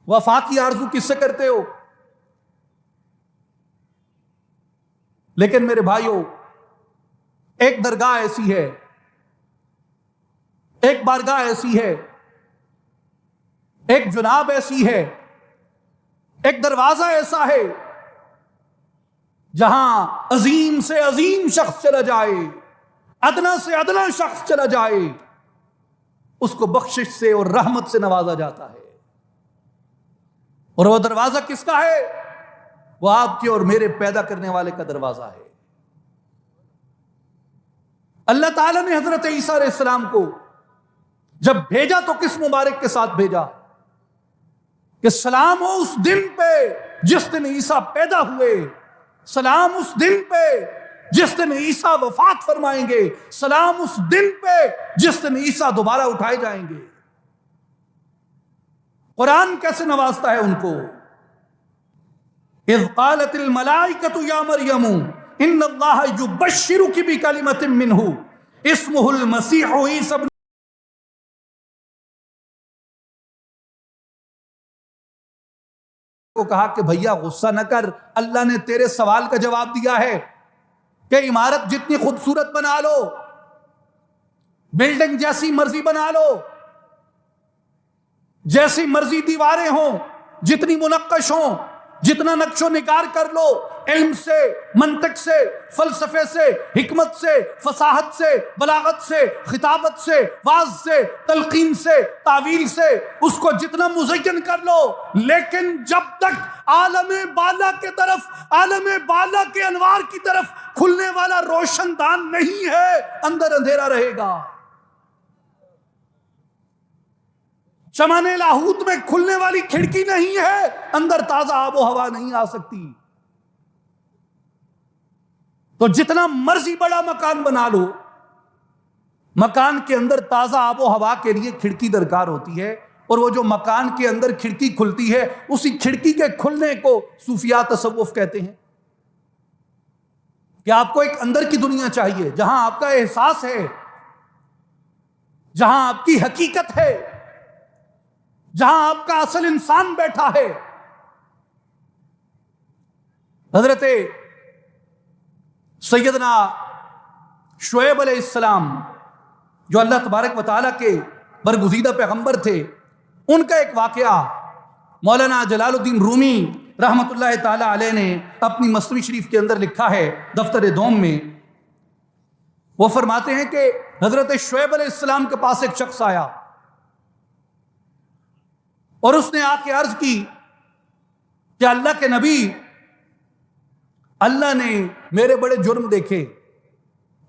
وفا کی آرزو کس سے کرتے ہو؟ لیکن میرے بھائیوں، ایک درگاہ ایسی ہے، ایک بارگاہ ایسی ہے، ایک جناب ایسی ہے، ایک دروازہ ایسا ہے جہاں عظیم سے عظیم شخص چلا جائے، ادنا سے ادنا شخص چلا جائے، اس کو بخشش سے اور رحمت سے نوازا جاتا ہے۔ اور وہ دروازہ کس کا ہے؟ وہ آپ کے اور میرے پیدا کرنے والے کا دروازہ ہے۔ اللہ تعالیٰ نے حضرت عیسیٰ علیہ السلام کو جب بھیجا تو کس مبارک کے ساتھ بھیجا؟ کہ سلام ہو اس دن پہ جس دن عیسیٰ پیدا ہوئے، سلام اس دن پہ جس دن عیسیٰ وفات فرمائیں گے، سلام اس دن پہ جس دن عیسیٰ دوبارہ اٹھائے جائیں گے۔ قرآن کیسے نوازتا ہے ان کو؟ اذ قالت الملائکۃ یا مریم ان اللہ یبشرک بکلمۃ منہ اسمہ المسیح عیسی ابن کو کہا کہ بھیا غصہ نہ کر، اللہ نے تیرے سوال کا جواب دیا ہے کہ عمارت جتنی خوبصورت بنا لو، بلڈنگ جیسی مرضی بنا لو، جیسی مرضی دیواریں ہوں، جتنی منقش ہوں، جتنا نقش و نگار کر لو، علم سے، منطق سے، فلسفے سے، حکمت سے، فصاحت سے، بلاغت سے، خطابت سے، واعظ سے، تلقین سے، تعویل سے، اس کو جتنا مزین کر لو، لیکن جب تک عالم بالا کے طرف، عالم بالا کے انوار کی طرف کھلنے والا روشن دان نہیں ہے، اندر اندھیرا رہے گا۔ چمن لاہوت میں کھلنے والی کھڑکی نہیں ہے، اندر تازہ آب و ہوا نہیں آ سکتی۔ تو جتنا مرضی بڑا مکان بنا لو، مکان کے اندر تازہ آب و ہوا کے لیے کھڑکی درکار ہوتی ہے، اور وہ جو مکان کے اندر کھڑکی کھلتی ہے، اسی کھڑکی کے کھلنے کو صوفیاء تصوف کہتے ہیں۔ کہ آپ کو ایک اندر کی دنیا چاہیے جہاں آپ کا احساس ہے، جہاں آپ کی حقیقت ہے، جہاں آپ کا اصل انسان بیٹھا ہے۔ حضرت سیدنا شعیب علیہ السلام جو اللہ تبارک و تعالیٰ کے برگزیدہ پیغمبر تھے، ان کا ایک واقعہ مولانا جلال الدین رومی رحمت اللہ تعالی علیہ نے اپنی مثنوی شریف کے اندر لکھا ہے، دفتر دوم میں۔ وہ فرماتے ہیں کہ حضرت شعیب علیہ السلام کے پاس ایک شخص آیا اور اس نے آ کے عرض کی کہ اللہ کے نبی، اللہ نے میرے بڑے جرم دیکھے،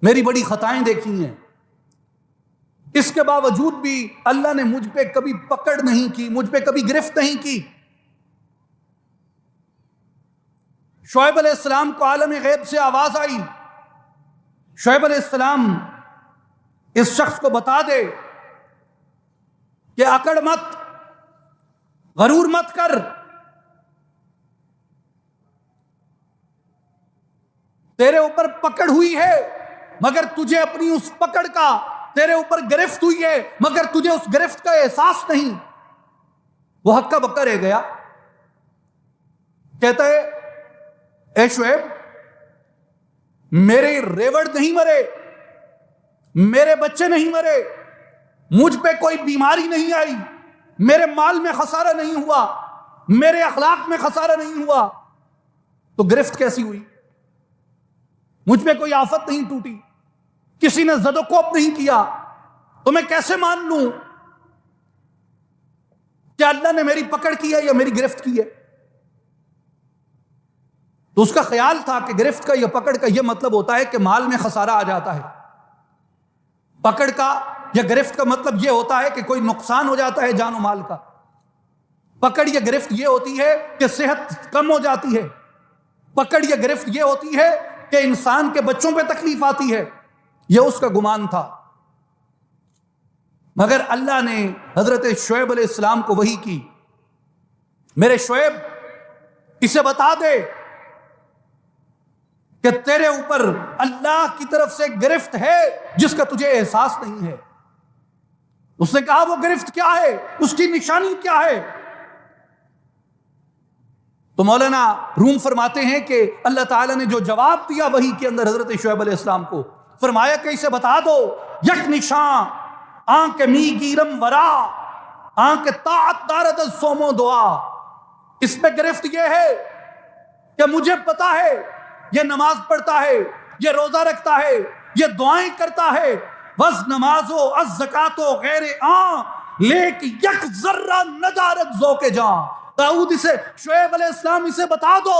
میری بڑی خطائیں دیکھی ہیں، اس کے باوجود بھی اللہ نے مجھ پہ کبھی پکڑ نہیں کی، مجھ پہ کبھی گرفت نہیں کی۔ شعیب علیہ السلام کو عالم غیب سے آواز آئی، شعیب علیہ السلام اس شخص کو بتا دے کہ اکڑ مت، غرور مت کر، تیرے اوپر پکڑ ہوئی ہے مگر تجھے اپنی اس پکڑ کا، تیرے اوپر گرفت ہوئی ہے مگر تجھے اس گرفت کا احساس نہیں۔ وہ ہکا بکا رہ گیا، کہتا ہے اے شعیب، میرے ریوڑ نہیں مرے، میرے بچے نہیں مرے، مجھ پہ کوئی بیماری نہیں آئی، میرے مال میں خسارہ نہیں ہوا، میرے اخلاق میں خسارہ نہیں ہوا، تو گرفت کیسی ہوئی؟ مجھ پہ کوئی آفت نہیں ٹوٹی، کسی نے زد و کوب نہیں کیا، تو میں کیسے مان لوں کیا اللہ نے میری پکڑ کی ہے یا میری گرفت کی ہے؟ تو اس کا خیال تھا کہ گرفت کا یا پکڑ کا یہ مطلب ہوتا ہے کہ مال میں خسارہ آ جاتا ہے، پکڑ کا یا گرفت کا مطلب یہ ہوتا ہے کہ کوئی نقصان ہو جاتا ہے جان و مال کا، پکڑ یا گرفت یہ ہوتی ہے کہ صحت کم ہو جاتی ہے، پکڑ یا گرفت یہ ہوتی ہے کہ انسان کے بچوں پہ تکلیف آتی ہے، یہ اس کا گمان تھا۔ مگر اللہ نے حضرت شعیب علیہ السلام کو وحی کی، میرے شعیب اسے بتا دے کہ تیرے اوپر اللہ کی طرف سے گرفت ہے جس کا تجھے احساس نہیں ہے۔ اس نے کہا وہ گرفت کیا ہے، اس کی نشانی کیا ہے؟ تو مولانا روم فرماتے ہیں کہ اللہ تعالیٰ نے جو جواب دیا وحی کے اندر حضرت شعیب علیہ السلام کو، فرمایا کہ اسے بتا دو یک نشان آنکھ می گیرم ورا آنکھ طاعت دارد سومو دعا، اس پہ گرفت یہ ہے کہ مجھے پتا ہے یہ نماز پڑھتا ہے، یہ روزہ رکھتا ہے، یہ دعائیں کرتا ہے، بس نمازو از زکاتو غیر لیک یک ذرہ ندارت ذوق جاں۔ داؤد اسے شعیب علیہ السلام اسے بتا دو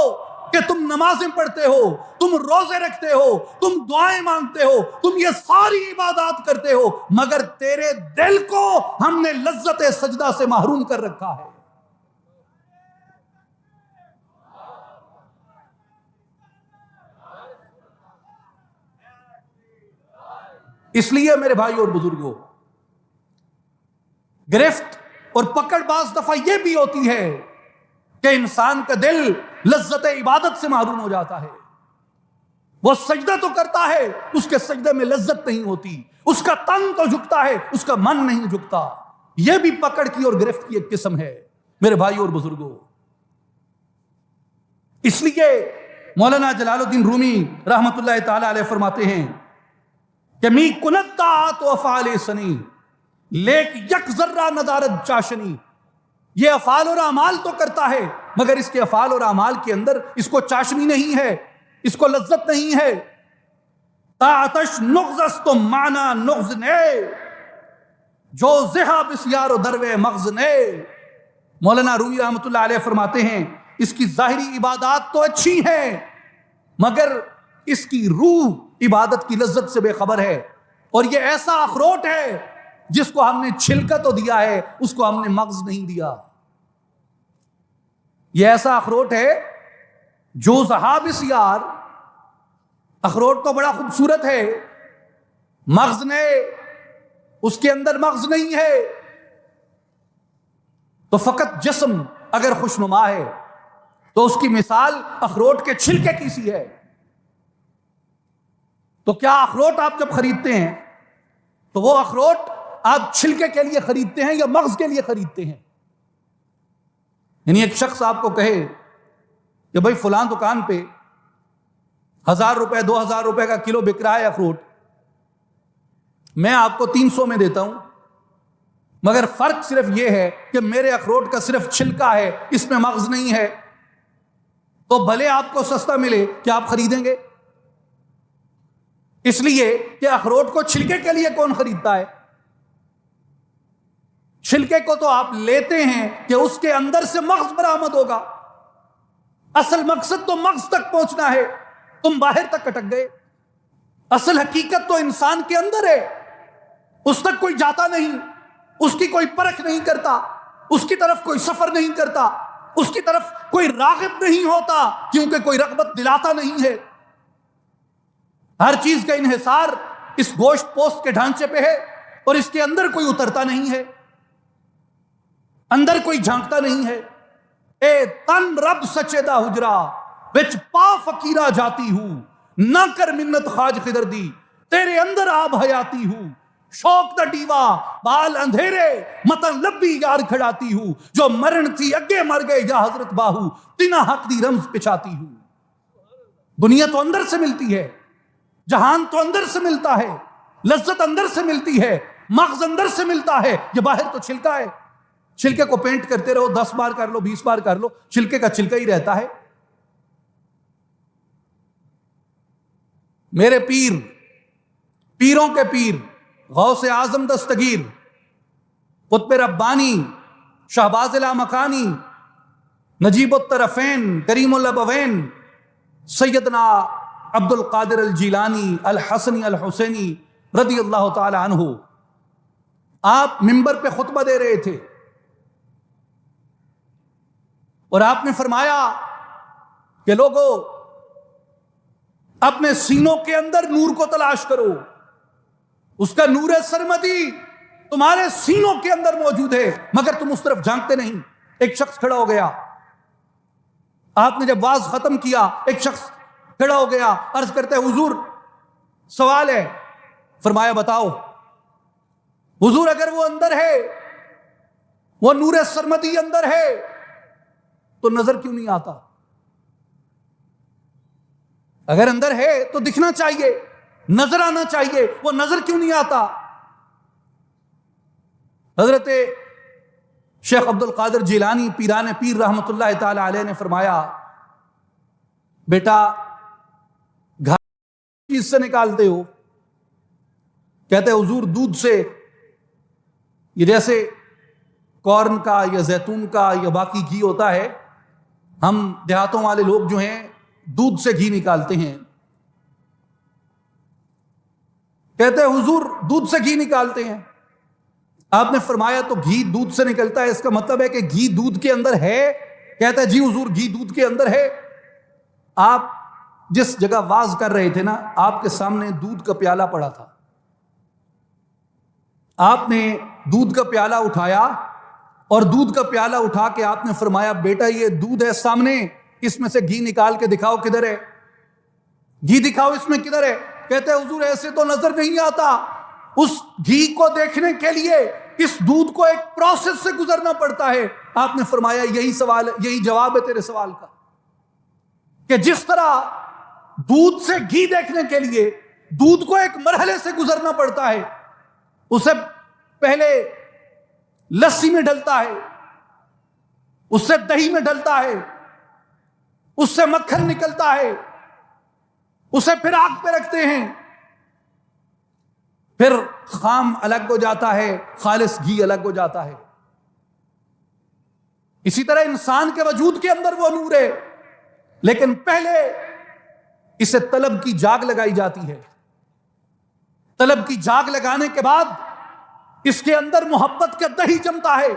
کہ تم نمازیں پڑھتے ہو، تم روزے رکھتے ہو، تم دعائیں مانگتے ہو، تم یہ ساری عبادات کرتے ہو، مگر تیرے دل کو ہم نے لذت سجدہ سے محروم کر رکھا ہے۔ اس لیے میرے بھائی اور بزرگوں، گرفت اور پکڑ بعض دفعہ یہ بھی ہوتی ہے کہ انسان کا دل لذت عبادت سے محروم ہو جاتا ہے، وہ سجدہ تو کرتا ہے، اس کے سجدے میں لذت نہیں ہوتی، اس کا تن تو جھکتا ہے، اس کا من نہیں جھکتا۔ یہ بھی پکڑ کی اور گرفت کی ایک قسم ہے میرے بھائی اور بزرگوں۔ اس لیے مولانا جلال الدین رومی رحمت اللہ تعالی علیہ فرماتے ہیں کہ می کنت طاعت و افعال سنی لیک یک ذرہ ندارت چاشنی، یہ افعال اور اعمال تو کرتا ہے مگر اس کے افعال اور اعمال کے اندر اس کو چاشنی نہیں ہے، اس کو لذت نہیں ہے۔ طاعتش نغزست تو معنی نغز نے جو زہا بسیار و دروے مغز نے۔ مولانا رومی رحمت اللہ علیہ فرماتے ہیں اس کی ظاہری عبادات تو اچھی ہیں مگر اس کی روح عبادت کی لذت سے بے خبر ہے، اور یہ ایسا اخروٹ ہے جس کو ہم نے چھلکا تو دیا ہے، اس کو ہم نے مغز نہیں دیا۔ یہ ایسا اخروٹ ہے جو ذہاب سیار، اخروٹ تو بڑا خوبصورت ہے، مغز نے اس کے اندر مغز نہیں ہے، تو فقط جسم اگر خوشنما ہے تو اس کی مثال اخروٹ کے چھلکے کی سی ہے۔ تو کیا اخروٹ آپ جب خریدتے ہیں تو وہ اخروٹ آپ چھلکے کے لیے خریدتے ہیں یا مغز کے لیے خریدتے ہیں؟ یعنی ایک شخص آپ کو کہے کہ بھائی فلاں دکان پہ 1000 روپے 2000 روپے کا کلو بک رہا ہے اخروٹ، میں آپ کو 300 میں دیتا ہوں، مگر فرق صرف یہ ہے کہ میرے اخروٹ کا صرف چھلکا ہے، اس میں مغز نہیں ہے، تو بھلے آپ کو سستا ملے کیا آپ خریدیں گے؟ اس لیے کہ اخروٹ کو چھلکے کے لیے کون خریدتا ہے؟ چھلکے کو تو آپ لیتے ہیں کہ اس کے اندر سے مغز برآمد ہوگا، اصل مقصد تو مغز تک پہنچنا ہے، تم باہر تک اٹک گئے۔ اصل حقیقت تو انسان کے اندر ہے، اس تک کوئی جاتا نہیں، اس کی کوئی پرکھ نہیں کرتا، اس کی طرف کوئی سفر نہیں کرتا، اس کی طرف کوئی راغب نہیں ہوتا، کیونکہ کوئی رغبت دلاتا نہیں ہے۔ ہر چیز کا انحصار اس گوشت پوست کے ڈھانچے پہ ہے اور اس کے اندر کوئی اترتا نہیں ہے، اندر کوئی جھانکتا نہیں ہے۔ اے تن رب سچیدہ حجرا وچ پا فقیرہ جاتی ہوں، نہ کر منت خواج خدردی تیرے اندر آب حیاتی ہوں، شوق دا ڈیوا بال اندھیرے متن لبی یار کھڑاتی ہوں، جو مرن تھی اگے مر گئے یا حضرت باہو تینا حق دی رمز پچھاتی ہوں۔ دنیا تو اندر سے ملتی ہے، جہان تو اندر سے ملتا ہے، لذت اندر سے ملتی ہے، مغز اندر سے ملتا ہے، یہ باہر تو چھلکا ہے۔ چھلکے کو پینٹ کرتے رہو، 10 بار کر لو، 20 بار کر لو، چھلکے کا چھلکا ہی رہتا ہے۔ میرے پیر، پیروں کے پیر، غوث اعظم دستگیر، قطب ربانی شہباز لامکانی، نجیب الطرفین، کریم الابوین، سیدنا عبد القادر الجیلانی الحسنی الحسینی رضی اللہ تعالی عنہ، آپ منبر پہ خطبہ دے رہے تھے اور آپ نے فرمایا کہ لوگوں اپنے سینوں کے اندر نور کو تلاش کرو، اس کا نور سرمدی تمہارے سینوں کے اندر موجود ہے مگر تم اس طرف جھانکتے نہیں۔ ایک شخص کھڑا ہو گیا، آپ نے جب واز ختم کیا ایک شخص کھڑا ہو گیا، عرض کرتے حضور سوال ہے۔ فرمایا بتاؤ۔ حضور اگر وہ اندر ہے، وہ نور سرمدی اندر ہے تو نظر کیوں نہیں آتا؟ اگر اندر ہے تو دکھنا چاہیے، نظر آنا چاہیے، وہ نظر کیوں نہیں آتا؟ حضرت شیخ عبد القادر جیلانی پیران پیر رحمت اللہ تعالی علیہ نے فرمایا بیٹا گھر چیز سے نکالتے ہو؟ کہتے حضور دودھ سے، یہ جیسے کارن کا یا زیتون کا یا باقی گھی ہوتا ہے، ہم دیہاتوں والے لوگ جو ہیں دودھ سے گھی نکالتے ہیں۔ کہتے حضور دودھ سے گھی نکالتے ہیں۔ آپ نے فرمایا تو گھی دودھ سے نکلتا ہے، اس کا مطلب ہے کہ گھی دودھ کے اندر ہے؟ کہتا ہے جی حضور گھی دودھ کے اندر ہے۔ آپ جس جگہ واز کر رہے تھے نا، آپ کے سامنے دودھ کا پیالہ پڑا تھا، آپ نے دودھ کا پیالہ اٹھایا اور دودھ کا پیالہ اٹھا کے آپ نے فرمایا بیٹا یہ دودھ ہے سامنے، اس میں سے گھی نکال کے دکھاؤ کدھر ہے، گھی دکھاؤ اس میں کدھر ہے۔ کہتے ہیں حضور ایسے تو نظر نہیں آتا، اس گھی کو دیکھنے کے لیے اس دودھ کو ایک پروسیس سے گزرنا پڑتا ہے۔ آپ نے فرمایا یہی سوال، یہی جواب ہے تیرے سوال کا، کہ جس طرح دودھ سے گھی دیکھنے کے لیے دودھ کو ایک مرحلے سے گزرنا پڑتا ہے، اسے پہلے لسی میں ڈلتا ہے، اس سے دہی میں ڈلتا ہے، اس سے مکھن نکلتا ہے، اسے پھر آگ پہ رکھتے ہیں، پھر خام الگ ہو جاتا ہے، خالص گھی الگ ہو جاتا ہے۔ اسی طرح انسان کے وجود کے اندر وہ نور ہے، لیکن پہلے اسے طلب کی جاگ لگائی جاتی ہے، طلب کی جاگ لگانے کے بعد اس کے اندر محبت کا دہی جمتا ہے،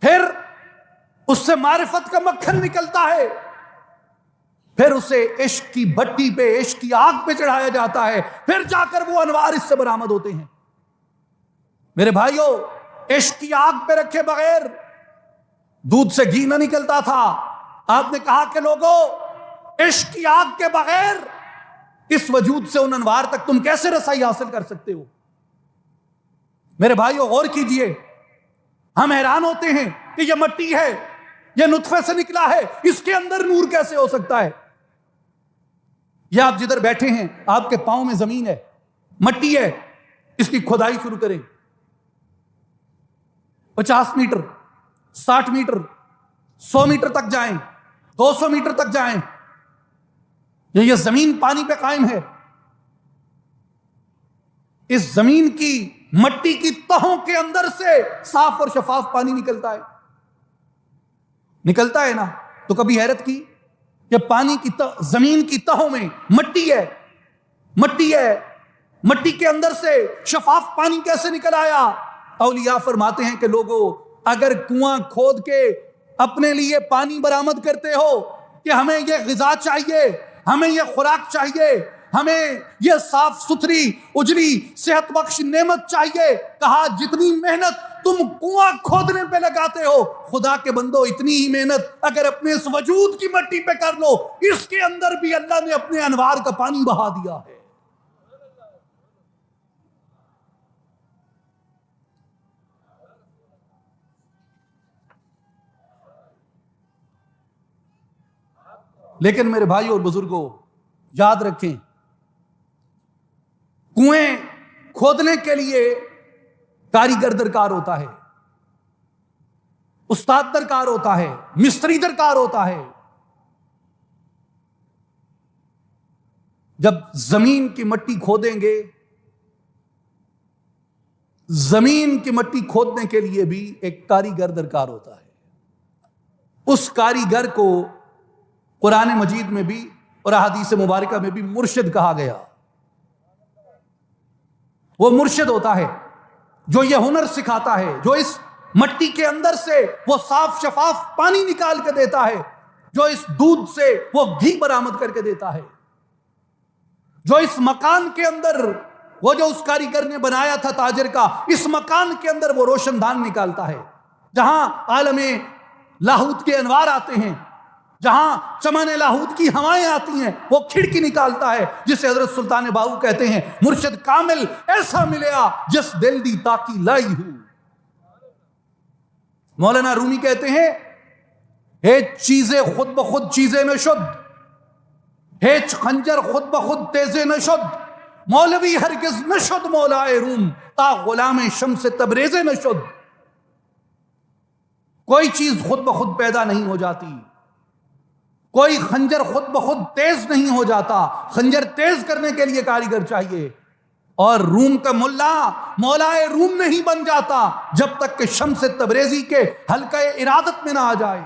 پھر اس سے معرفت کا مکھن نکلتا ہے، پھر اسے عشق کی بھٹی پہ، عشق کی آگ پہ چڑھایا جاتا ہے، پھر جا کر وہ انوار اس سے برآمد ہوتے ہیں۔ میرے بھائیوں، عشق کی آگ پہ رکھے بغیر دودھ سے گھی نہ نکلتا تھا۔ آپ نے کہا کہ لوگوں عشق کی آگ کے بغیر اس وجود سے ان انوار تک تم کیسے رسائی حاصل کر سکتے ہو؟ میرے بھائیوں غور کیجئے، ہم حیران ہوتے ہیں کہ یہ مٹی ہے، یہ نطفے سے نکلا ہے، اس کے اندر نور کیسے ہو سکتا ہے؟ یہ آپ جدھر بیٹھے ہیں آپ کے پاؤں میں زمین ہے، مٹی ہے، اس کی کھدائی شروع کریں، 50 میٹر، 60 میٹر، 100 میٹر تک جائیں، 200 میٹر تک جائیں، یہ زمین پانی پہ قائم ہے۔ اس زمین کی مٹی کی تہوں کے اندر سے صاف اور شفاف پانی نکلتا ہے، نکلتا ہے نا؟ تو کبھی حیرت کی کہ پانی کی زمین کی تہوں میں مٹی ہے، مٹی ہے، مٹی کے اندر سے شفاف پانی کیسے نکل آیا؟ اولیاء فرماتے ہیں کہ لوگوں اگر کنواں کھود کے اپنے لیے پانی برآمد کرتے ہو کہ ہمیں یہ غذا چاہیے، ہمیں یہ خوراک چاہیے، ہمیں یہ صاف ستھری اجلی صحت بخش نعمت چاہیے، کہا جتنی محنت تم کنواں کھودنے پہ لگاتے ہو، خدا کے بندو اتنی ہی محنت اگر اپنے اس وجود کی مٹی پہ کر لو، اس کے اندر بھی اللہ نے اپنے انوار کا پانی بہا دیا ہے۔ لیکن میرے بھائیوں اور بزرگوں یاد رکھیں، کنویں کھودنے کے لیے کاریگر درکار ہوتا ہے، استاد درکار ہوتا ہے، مستری درکار ہوتا ہے۔ جب زمین کی مٹی کھودیں گے، زمین کی مٹی کھودنے کے لیے بھی ایک کاریگر درکار ہوتا ہے. اس کاریگر کو قرآن مجید میں بھی اور احادیث مبارکہ میں بھی مرشد کہا گیا. وہ مرشد ہوتا ہے جو یہ ہنر سکھاتا ہے، جو اس مٹی کے اندر سے وہ صاف شفاف پانی نکال کے دیتا ہے، جو اس دودھ سے وہ گھی برآمد کر کے دیتا ہے، جو اس مکان کے اندر وہ جو اس کاریگر نے بنایا تھا تاجر کا، اس مکان کے اندر وہ روشن دان نکالتا ہے، جہاں عالم لاہوت کے انوار آتے ہیں، جہاں چمن لاہوت کی ہوائیں آتی ہیں، وہ کھڑکی نکالتا ہے جسے حضرت سلطان باہو کہتے ہیں مرشد کامل ایسا ملیا جس دل دی تاکی لائی ہوں. مولانا رومی کہتے ہیں ہیچ چیزیں خود بخود چیزیں نہ شد، ہیچ خنجر خود بخود تیزیں نہ شد، مولوی ہرگز نہ شد مولائے روم تا غلام شمس تبریزیں نہ شد. کوئی چیز خود بخود پیدا نہیں ہو جاتی، کوئی خنجر خود بخود تیز نہیں ہو جاتا، خنجر تیز کرنے کے لیے کاریگر چاہیے. اور روم کا ملا مولائے روم نہیں بن جاتا جب تک کہ شمس تبریزی کے حلقہ ارادت میں نہ آ جائے.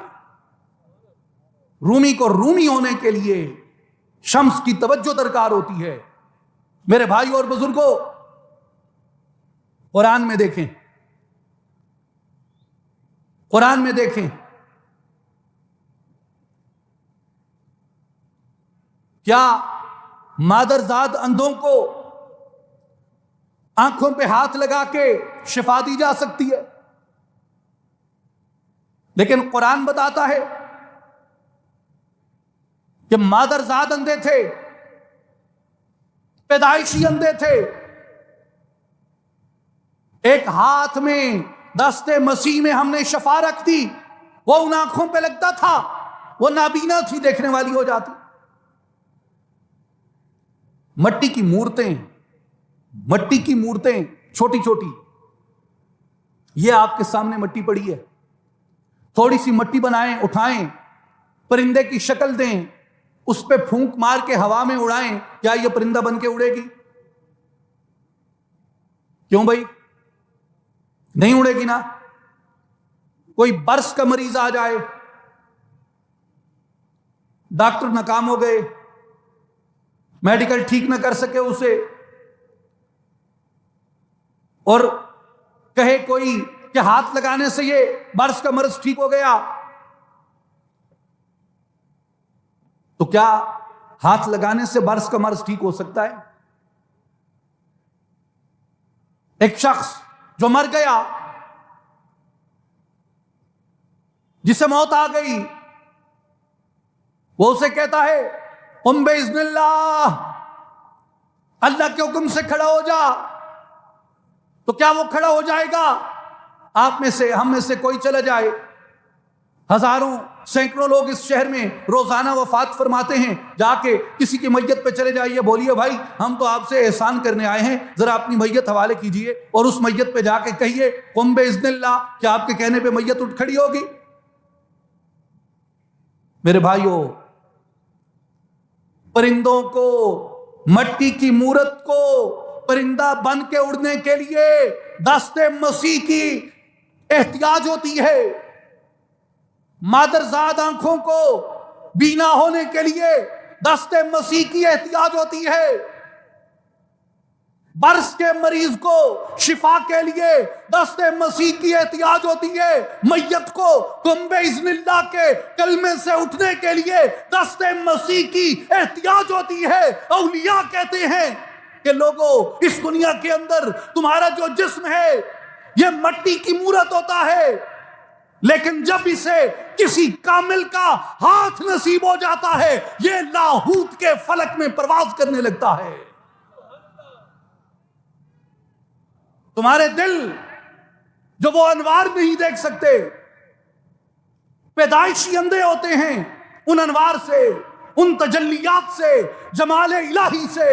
رومی کو رومی ہونے کے لیے شمس کی توجہ درکار ہوتی ہے. میرے بھائی اور بزرگوں، قرآن میں دیکھیں، قرآن میں دیکھیں کیا مادرزاد اندھوں کو آنکھوں پہ ہاتھ لگا کے شفا دی جا سکتی ہے؟ لیکن قرآن بتاتا ہے کہ مادرزاد اندھے تھے، پیدائشی اندھے تھے، ایک ہاتھ میں دست مسیح میں ہم نے شفا رکھ دی، وہ ان آنکھوں پہ لگتا تھا، وہ نابینا تھی، دیکھنے والی ہو جاتی. مٹی کی مورتیں، مٹی کی مورتیں چھوٹی چھوٹی، یہ آپ کے سامنے مٹی پڑی ہے، تھوڑی سی مٹی بنائیں، اٹھائیں، پرندے کی شکل دیں، اس پہ پھونک مار کے ہوا میں اڑائیں، کیا یہ پرندہ بن کے اڑے گی؟ کیوں بھائی؟ نہیں اڑے گی نا. کوئی برس کا مریض آ جائے، ڈاکٹر ناکام ہو گئے، میڈیکل ٹھیک نہ کر سکے اسے، اور کہے کوئی کہ ہاتھ لگانے سے یہ برس کا مرض ٹھیک ہو گیا، تو کیا ہاتھ لگانے سے برس کا مرض ٹھیک ہو سکتا ہے؟ ایک شخص جو مر گیا، جسے موت آ گئی، وہ اسے کہتا ہے قم باذن اللہ، اللہ کے حکم سے کھڑا ہو جا. تو کیا وہ کھڑا ہو جائے گا؟ آپ میں سے، ہم میں سے کوئی چلا جائے، ہزاروں سینکڑوں لوگ اس شہر میں روزانہ وفات فرماتے ہیں، جا کے کسی کی میت پہ چلے جائیے، بولیے بھائی ہم تو آپ سے احسان کرنے آئے ہیں، ذرا اپنی میت حوالے کیجئے، اور اس میت پہ جا کے کہیے قم باذن اللہ، کیا آپ کے کہنے پہ میت اٹھ کھڑی ہوگی؟ میرے بھائیوں، پرندوں کو، مٹی کی مورت کو پرندہ بن کے اڑنے کے لیے دست مسیح کی احتیاج ہوتی ہے. مادرزاد آنکھوں کو بینا ہونے کے لیے دست مسیح کی احتیاج ہوتی ہے. برس کے مریض کو شفا کے لیے دست مسیح کی احتیاج ہوتی ہے. میت کو قم باذن اللہ کے کلمے سے اٹھنے کے لیے دست مسیح کی احتیاج ہوتی ہے. اولیاء کہتے ہیں کہ لوگوں، اس دنیا کے اندر تمہارا جو جسم ہے یہ مٹی کی مورت ہوتا ہے، لیکن جب اسے کسی کامل کا ہاتھ نصیب ہو جاتا ہے یہ لاہوت کے فلک میں پرواز کرنے لگتا ہے. تمہارے دل جو وہ انوار نہیں دیکھ سکتے، پیدائشی اندھے ہوتے ہیں ان انوار سے، ان تجلیات سے، جمال الہی سے،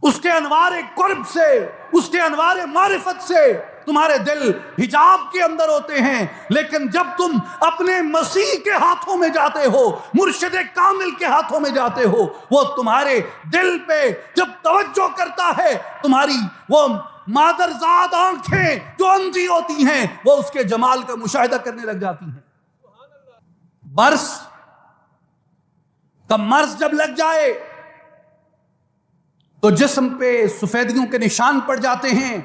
اس کے انوار قرب سے، اس کے انوار معرفت سے. تمہارے دل حجاب کے اندر ہوتے ہیں، لیکن جب تم اپنے مسیح کے ہاتھوں میں جاتے ہو، مرشد کامل کے ہاتھوں میں جاتے ہو، وہ تمہارے دل پہ جب توجہ کرتا ہے، تمہاری وہ مادرزاد آنکھیں جو اندھی ہوتی ہیں وہ اس کے جمال کا مشاہدہ کرنے لگ جاتی ہیں۔ برس کا مرض جب لگ جائے تو جسم پہ سفیدیوں کے نشان پڑ جاتے ہیں،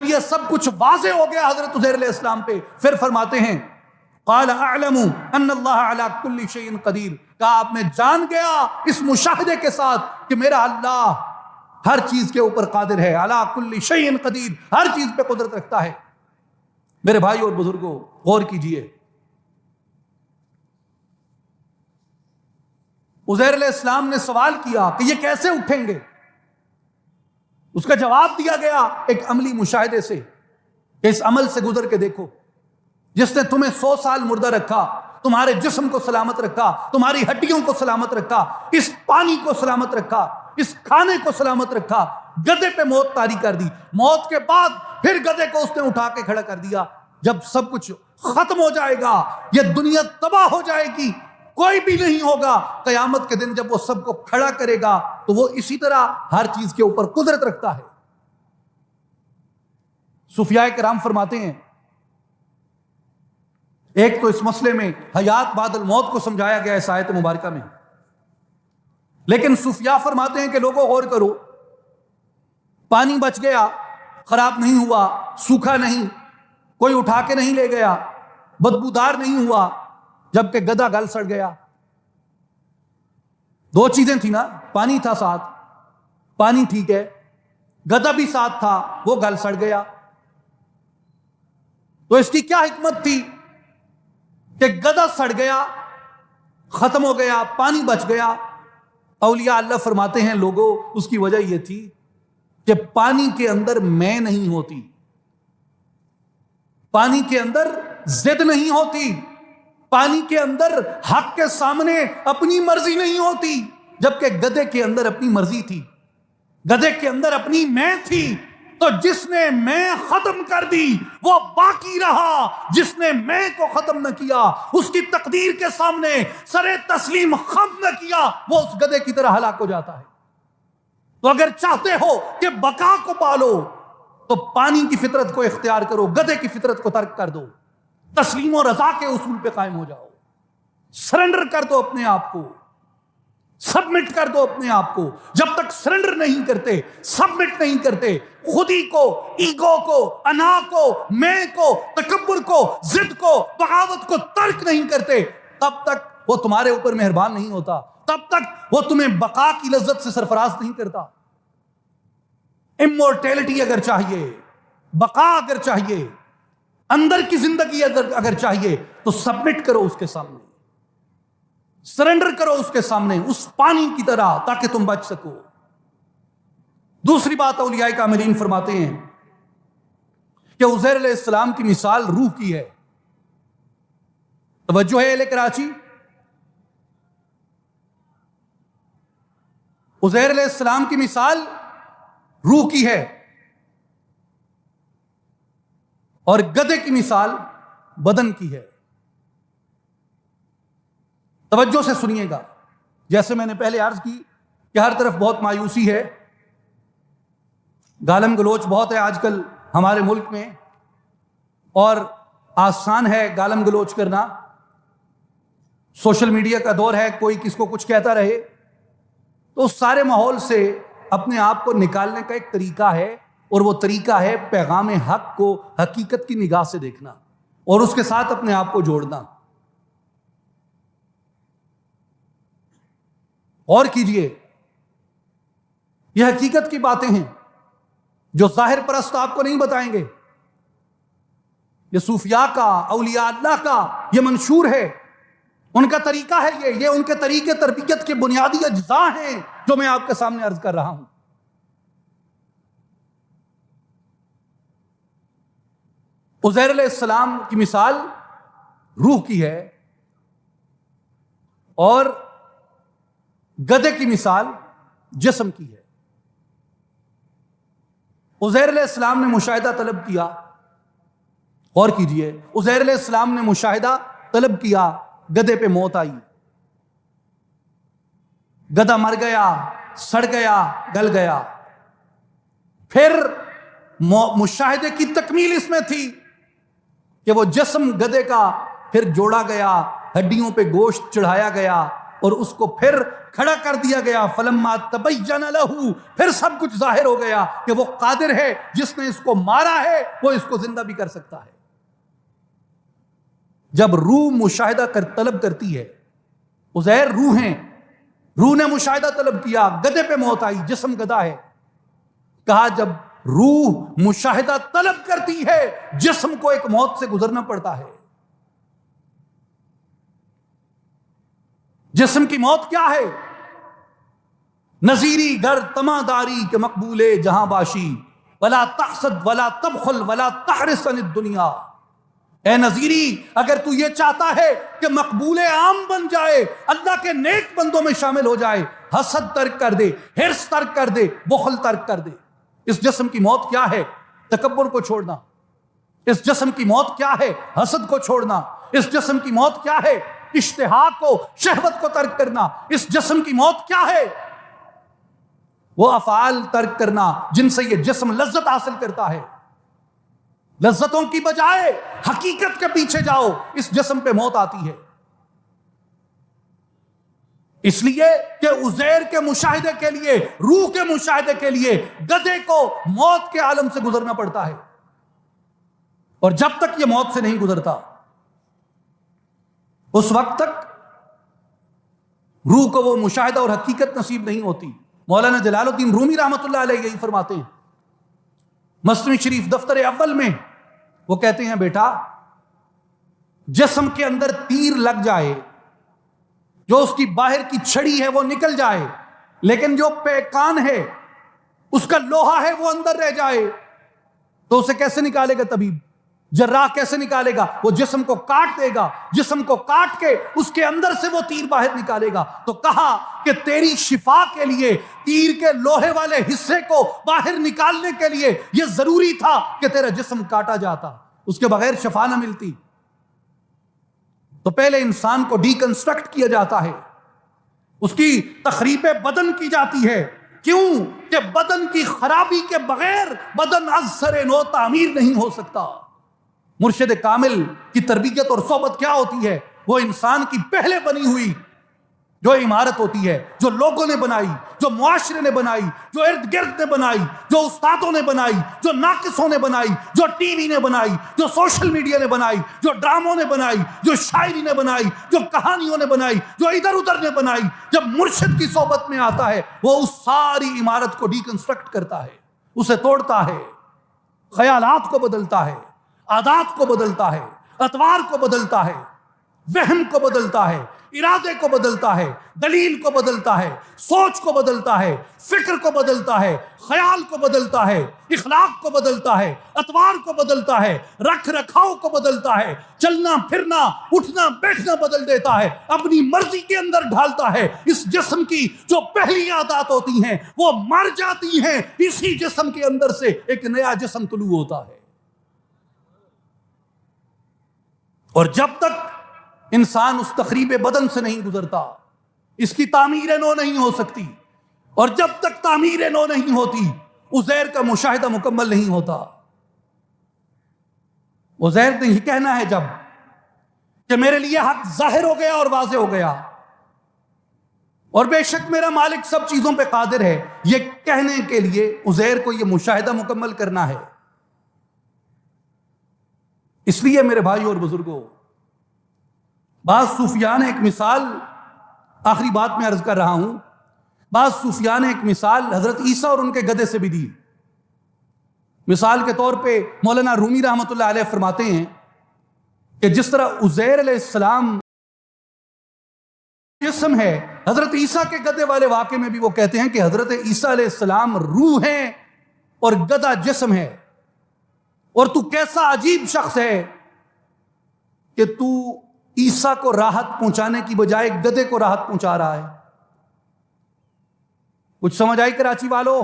یہ سب کچھ واضح ہو گیا حضرت عزیر علیہ السلام پہ، پھر فرماتے ہیں قال اعلم ان اللہ علی کل شیء قدیر، کہا آپ نے جان گیا اس مشاہدے کے ساتھ کہ میرا اللہ ہر چیز کے اوپر قادر ہے، علی کل شیء قدیر، ہر چیز پہ قدرت رکھتا ہے۔ میرے بھائی اور بزرگوں غور کیجئے، عزیر علیہ السلام نے سوال کیا کہ یہ کیسے اٹھیں گے؟ اس کا جواب دیا گیا ایک عملی مشاہدے سے کہ اس عمل سے گزر کے دیکھو، جس نے تمہیں 100 سال مردہ رکھا، تمہارے جسم کو سلامت رکھا، تمہاری ہڈیوں کو سلامت رکھا، اس پانی کو سلامت رکھا، اس کھانے کو سلامت رکھا، گدھے پہ موت طاری کر دی، موت کے بعد پھر گدھے کو اس نے اٹھا کے کھڑا کر دیا۔ جب سب کچھ ختم ہو جائے گا، یہ دنیا تباہ ہو جائے گی، کوئی بھی نہیں ہوگا، قیامت کے دن جب وہ سب کو کھڑا کرے گا تو وہ اسی طرح ہر چیز کے اوپر قدرت رکھتا ہے۔ صوفیاء کرام فرماتے ہیں ایک تو اس مسئلے میں حیات بعد الموت کو سمجھایا گیا اس آیت مبارکہ میں، لیکن صوفیاء فرماتے ہیں کہ لوگوں غور کرو، پانی بچ گیا، خراب نہیں ہوا، سوکھا نہیں، کوئی اٹھا کے نہیں لے گیا، بدبودار نہیں ہوا، جبکہ گدھا گل سڑ گیا۔ دو چیزیں تھیں نا، پانی تھا ساتھ، پانی ٹھیک ہے، گدھا بھی ساتھ تھا، وہ گل سڑ گیا۔ تو اس کی کیا حکمت تھی کہ گدھا سڑ گیا، ختم ہو گیا، پانی بچ گیا؟ اولیاء اللہ فرماتے ہیں لوگوں اس کی وجہ یہ تھی کہ پانی کے اندر میں نہیں ہوتی، پانی کے اندر ضد نہیں ہوتی، پانی کے اندر حق کے سامنے اپنی مرضی نہیں ہوتی، جبکہ گدھے کے اندر اپنی مرضی تھی، گدھے کے اندر اپنی میں تھی۔ تو جس نے میں ختم کر دی وہ باقی رہا، جس نے میں کو ختم نہ کیا، اس کی تقدیر کے سامنے سر تسلیم خم نہ کیا، وہ اس گدھے کی طرح ہلاک ہو جاتا ہے۔ تو اگر چاہتے ہو کہ بقا کو پالو تو پانی کی فطرت کو اختیار کرو، گدھے کی فطرت کو ترک کر دو، تسلیم و رضا کے اصول پہ قائم ہو جاؤ، سرنڈر کر دو اپنے آپ کو، سبمٹ کر دو اپنے آپ کو۔ جب تک سرنڈر نہیں کرتے، سبمٹ نہیں کرتے، خودی کو، ایگو کو، انا کو، میں کو، تکبر کو، ضد کو، بغاوت کو ترک نہیں کرتے، تب تک وہ تمہارے اوپر مہربان نہیں ہوتا، تب تک وہ تمہیں بقا کی لذت سے سرفراز نہیں کرتا۔ امورٹیلٹی اگر چاہیے، بقا اگر چاہیے، اندر کی زندگی اگر چاہیے تو سبمٹ کرو اس کے سامنے، سرنڈر کرو اس کے سامنے، اس پانی کی طرح، تاکہ تم بچ سکو۔ دوسری بات اولیاء کاملین فرماتے ہیں کہ عزیر علیہ السلام کی مثال روح کی ہے۔ توجہ ہے اہل کراچی، عزیر علیہ السلام کی مثال روح کی ہے، اور گدھے کی مثال بدن کی ہے۔ توجہ سے سنیے گا، جیسے میں نے پہلے عرض کی کہ ہر طرف بہت مایوسی ہے، گالم گلوچ بہت ہے آج کل ہمارے ملک میں، اور آسان ہے گالم گلوچ کرنا، سوشل میڈیا کا دور ہے، کوئی کس کو کچھ کہتا رہے۔ تو اس سارے ماحول سے اپنے آپ کو نکالنے کا ایک طریقہ ہے، اور وہ طریقہ ہے پیغام حق کو حقیقت کی نگاہ سے دیکھنا اور اس کے ساتھ اپنے آپ کو جوڑنا۔ اور کیجئے، یہ حقیقت کی باتیں ہیں جو ظاہر پرست آپ کو نہیں بتائیں گے، یہ صوفیاء کا، اولیاء اللہ کا یہ منشور ہے، ان کا طریقہ ہے، یہ ان کے طریقے تربیت کے بنیادی اجزاء ہیں جو میں آپ کے سامنے عرض کر رہا ہوں۔ عزیر علیہ السلام کی مثال روح کی ہے، اور گدھے کی مثال جسم کی ہے۔ عزیر علیہ السلام نے مشاہدہ طلب کیا، غور کیجئے، عزیر علیہ السلام نے مشاہدہ طلب کیا، گدھے پہ موت آئی، گدھا مر گیا، سڑ گیا، گل گیا۔ پھر مشاہدے کی تکمیل اس میں تھی کہ وہ جسم گدھے کا پھر جوڑا گیا، ہڈیوں پہ گوشت چڑھایا گیا، اور اس کو پھر کھڑا کر دیا گیا. فلما تبین لہ، پھر سب کچھ ظاہر ہو گیا کہ وہ قادر ہے، جس نے اس کو مارا ہے وہ اس کو زندہ بھی کر سکتا ہے. جب روح مشاہدہ طلب کرتی ہے، عزیر روح ہیں، روح نے مشاہدہ طلب کیا، گدھے پہ موت آئی، جسم گدھا ہے. کہا جب روح مشاہدہ طلب کرتی ہے جسم کو ایک موت سے گزرنا پڑتا ہے. جسم کی موت کیا ہے؟ نذیری گر تماداری کے مقبولے جہاں باشی، ولا تحسد ولا تبخل ولا تحرص عن الدنیا. اے نذیری، اگر تو یہ چاہتا ہے کہ مقبول عام بن جائے، اللہ کے نیک بندوں میں شامل ہو جائے، حسد ترک کر دے، حرص ترک کر دے، بخل ترک کر دے. اس جسم کی موت کیا ہے؟ تکبر کو چھوڑنا. اس جسم کی موت کیا ہے؟ حسد کو چھوڑنا. اس جسم کی موت کیا ہے؟ اشتہا کو، شہوت کو ترک کرنا. اس جسم کی موت کیا ہے؟ وہ افعال ترک کرنا جن سے یہ جسم لذت حاصل کرتا ہے. لذتوں کی بجائے حقیقت کے پیچھے جاؤ، اس جسم پہ موت آتی ہے. اس لیے کہ عزیر کے مشاہدے کے لیے، روح کے مشاہدے کے لیے گدھے کو موت کے عالم سے گزرنا پڑتا ہے. اور جب تک یہ موت سے نہیں گزرتا اس وقت تک روح کو وہ مشاہدہ اور حقیقت نصیب نہیں ہوتی. مولانا جلال الدین رومی رحمۃ اللہ علیہ یہی فرماتے ہیں مثنوی شریف دفتر اول میں. وہ کہتے ہیں بیٹا، جسم کے اندر تیر لگ جائے، جو اس کی باہر کی چھڑی ہے وہ نکل جائے، لیکن جو پیکان ہے، اس کا لوہا ہے، وہ اندر رہ جائے، تو اسے کیسے نکالے گا طبیب؟ جراح کیسے نکالے گا؟ وہ جسم کو کاٹ دے گا، جسم کو کاٹ کے اس کے اندر سے وہ تیر باہر نکالے گا. تو کہا کہ تیری شفا کے لیے تیر کے لوہے والے حصے کو باہر نکالنے کے لیے یہ ضروری تھا کہ تیرا جسم کاٹا جاتا، اس کے بغیر شفا نہ ملتی. تو پہلے انسان کو ڈی کنسٹرکٹ کیا جاتا ہے، اس کی تخریب بدن کی جاتی ہے. کیوں کہ بدن کی خرابی کے بغیر بدن از سر نو تعمیر نہیں ہو سکتا. مرشد کامل کی تربیت اور صحبت کیا ہوتی ہے؟ وہ انسان کی پہلے بنی ہوئی جو عمارت ہوتی ہے، جو لوگوں نے بنائی، جو معاشرے نے بنائی، جو ارد گرد نے بنائی، جو استادوں نے بنائی، جو ناقصوں نے بنائی، جو ٹی وی نے بنائی، جو سوشل میڈیا نے بنائی، جو ڈراموں نے بنائی، جو شاعری نے بنائی، جو کہانیوں نے بنائی، جو ادھر ادھر نے بنائی. جب مرشد کی صحبت میں آتا ہے وہ اس ساری عمارت کو ڈی کنسٹرکٹ کرتا ہے، اسے توڑتا ہے، خیالات کو بدلتا ہے، عادات کو بدلتا ہے، اطوار کو بدلتا ہے، وہم کو بدلتا ہے، ارادے کو بدلتا ہے، دلیل کو بدلتا ہے، سوچ کو بدلتا ہے، فکر کو بدلتا ہے، خیال کو بدلتا ہے، اخلاق کو بدلتا ہے، اطوار کو بدلتا ہے، رکھ رکھاؤ کو بدلتا ہے، چلنا پھرنا اٹھنا بیٹھنا بدل دیتا ہے، اپنی مرضی کے اندر ڈھالتا ہے. اس جسم کی جو پہلی عادات ہوتی ہیں وہ مر جاتی ہیں، اسی جسم کے اندر سے ایک نیا جسم طلوع ہوتا ہے. اور جب تک انسان اس تخریب بدن سے نہیں گزرتا اس کی تعمیر نو نہیں ہو سکتی. اور جب تک تعمیر نو نہیں ہوتی عزیر کا مشاہدہ مکمل نہیں ہوتا. عزیر نے یہ کہنا ہے جب کہ میرے لیے حق ظاہر ہو گیا اور واضح ہو گیا، اور بے شک میرا مالک سب چیزوں پہ قادر ہے، یہ کہنے کے لیے عزیر کو یہ مشاہدہ مکمل کرنا ہے. اس لیے میرے بھائی اور بزرگوں، بعض صوفیاء نے ایک مثال، آخری بات میں عرض کر رہا ہوں، بعض صوفیاء نے ایک مثال حضرت عیسیٰ اور ان کے گدھے سے بھی دی. مثال کے طور پہ مولانا رومی رحمۃ اللہ علیہ فرماتے ہیں کہ جس طرح عزیر علیہ السلام جسم ہے، حضرت عیسیٰ کے گدھے والے واقعے میں بھی وہ کہتے ہیں کہ حضرت عیسیٰ علیہ السلام روح ہیں اور گدھا جسم ہے. اور تو کیسا عجیب شخص ہے کہ تو عیسیٰ کو راحت پہنچانے کی بجائے گدھے کو راحت پہنچا رہا ہے. کچھ سمجھ آئی کراچی والو؟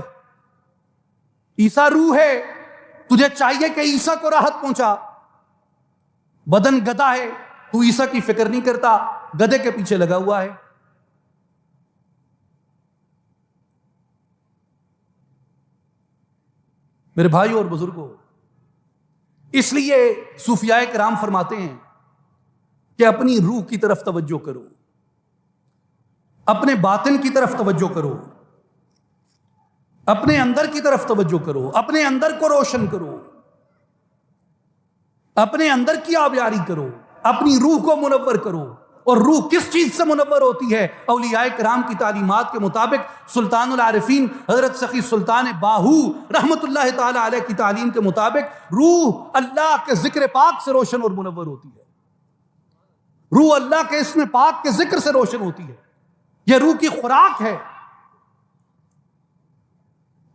عیسیٰ روح ہے، تجھے چاہیے کہ عیسیٰ کو راحت پہنچا. بدن گدھا ہے، تو عیسیٰ کی فکر نہیں کرتا، گدھے کے پیچھے لگا ہوا ہے. میرے بھائی اور بزرگوں، اس لیے صوفیاء کرام فرماتے ہیں کہ اپنی روح کی طرف توجہ کرو. اپنے باطن کی طرف توجہ کرو، اپنے اندر کی طرف توجہ کرو، اپنے اندر کو روشن کرو، اپنے اندر کی آبیاری کرو، اپنی روح کو منور کرو۔ اور روح کس چیز سے منور ہوتی ہے؟ اولیاء کرام کی تعلیمات کے مطابق، سلطان العارفین حضرت سخی سلطان باہو رحمت اللہ تعالی علیہ کی تعلیم کے مطابق روح اللہ کے ذکر پاک سے روشن اور منور ہوتی ہے، روح اللہ کے اسم پاک کے ذکر سے روشن ہوتی ہے، یہ روح کی خوراک ہے۔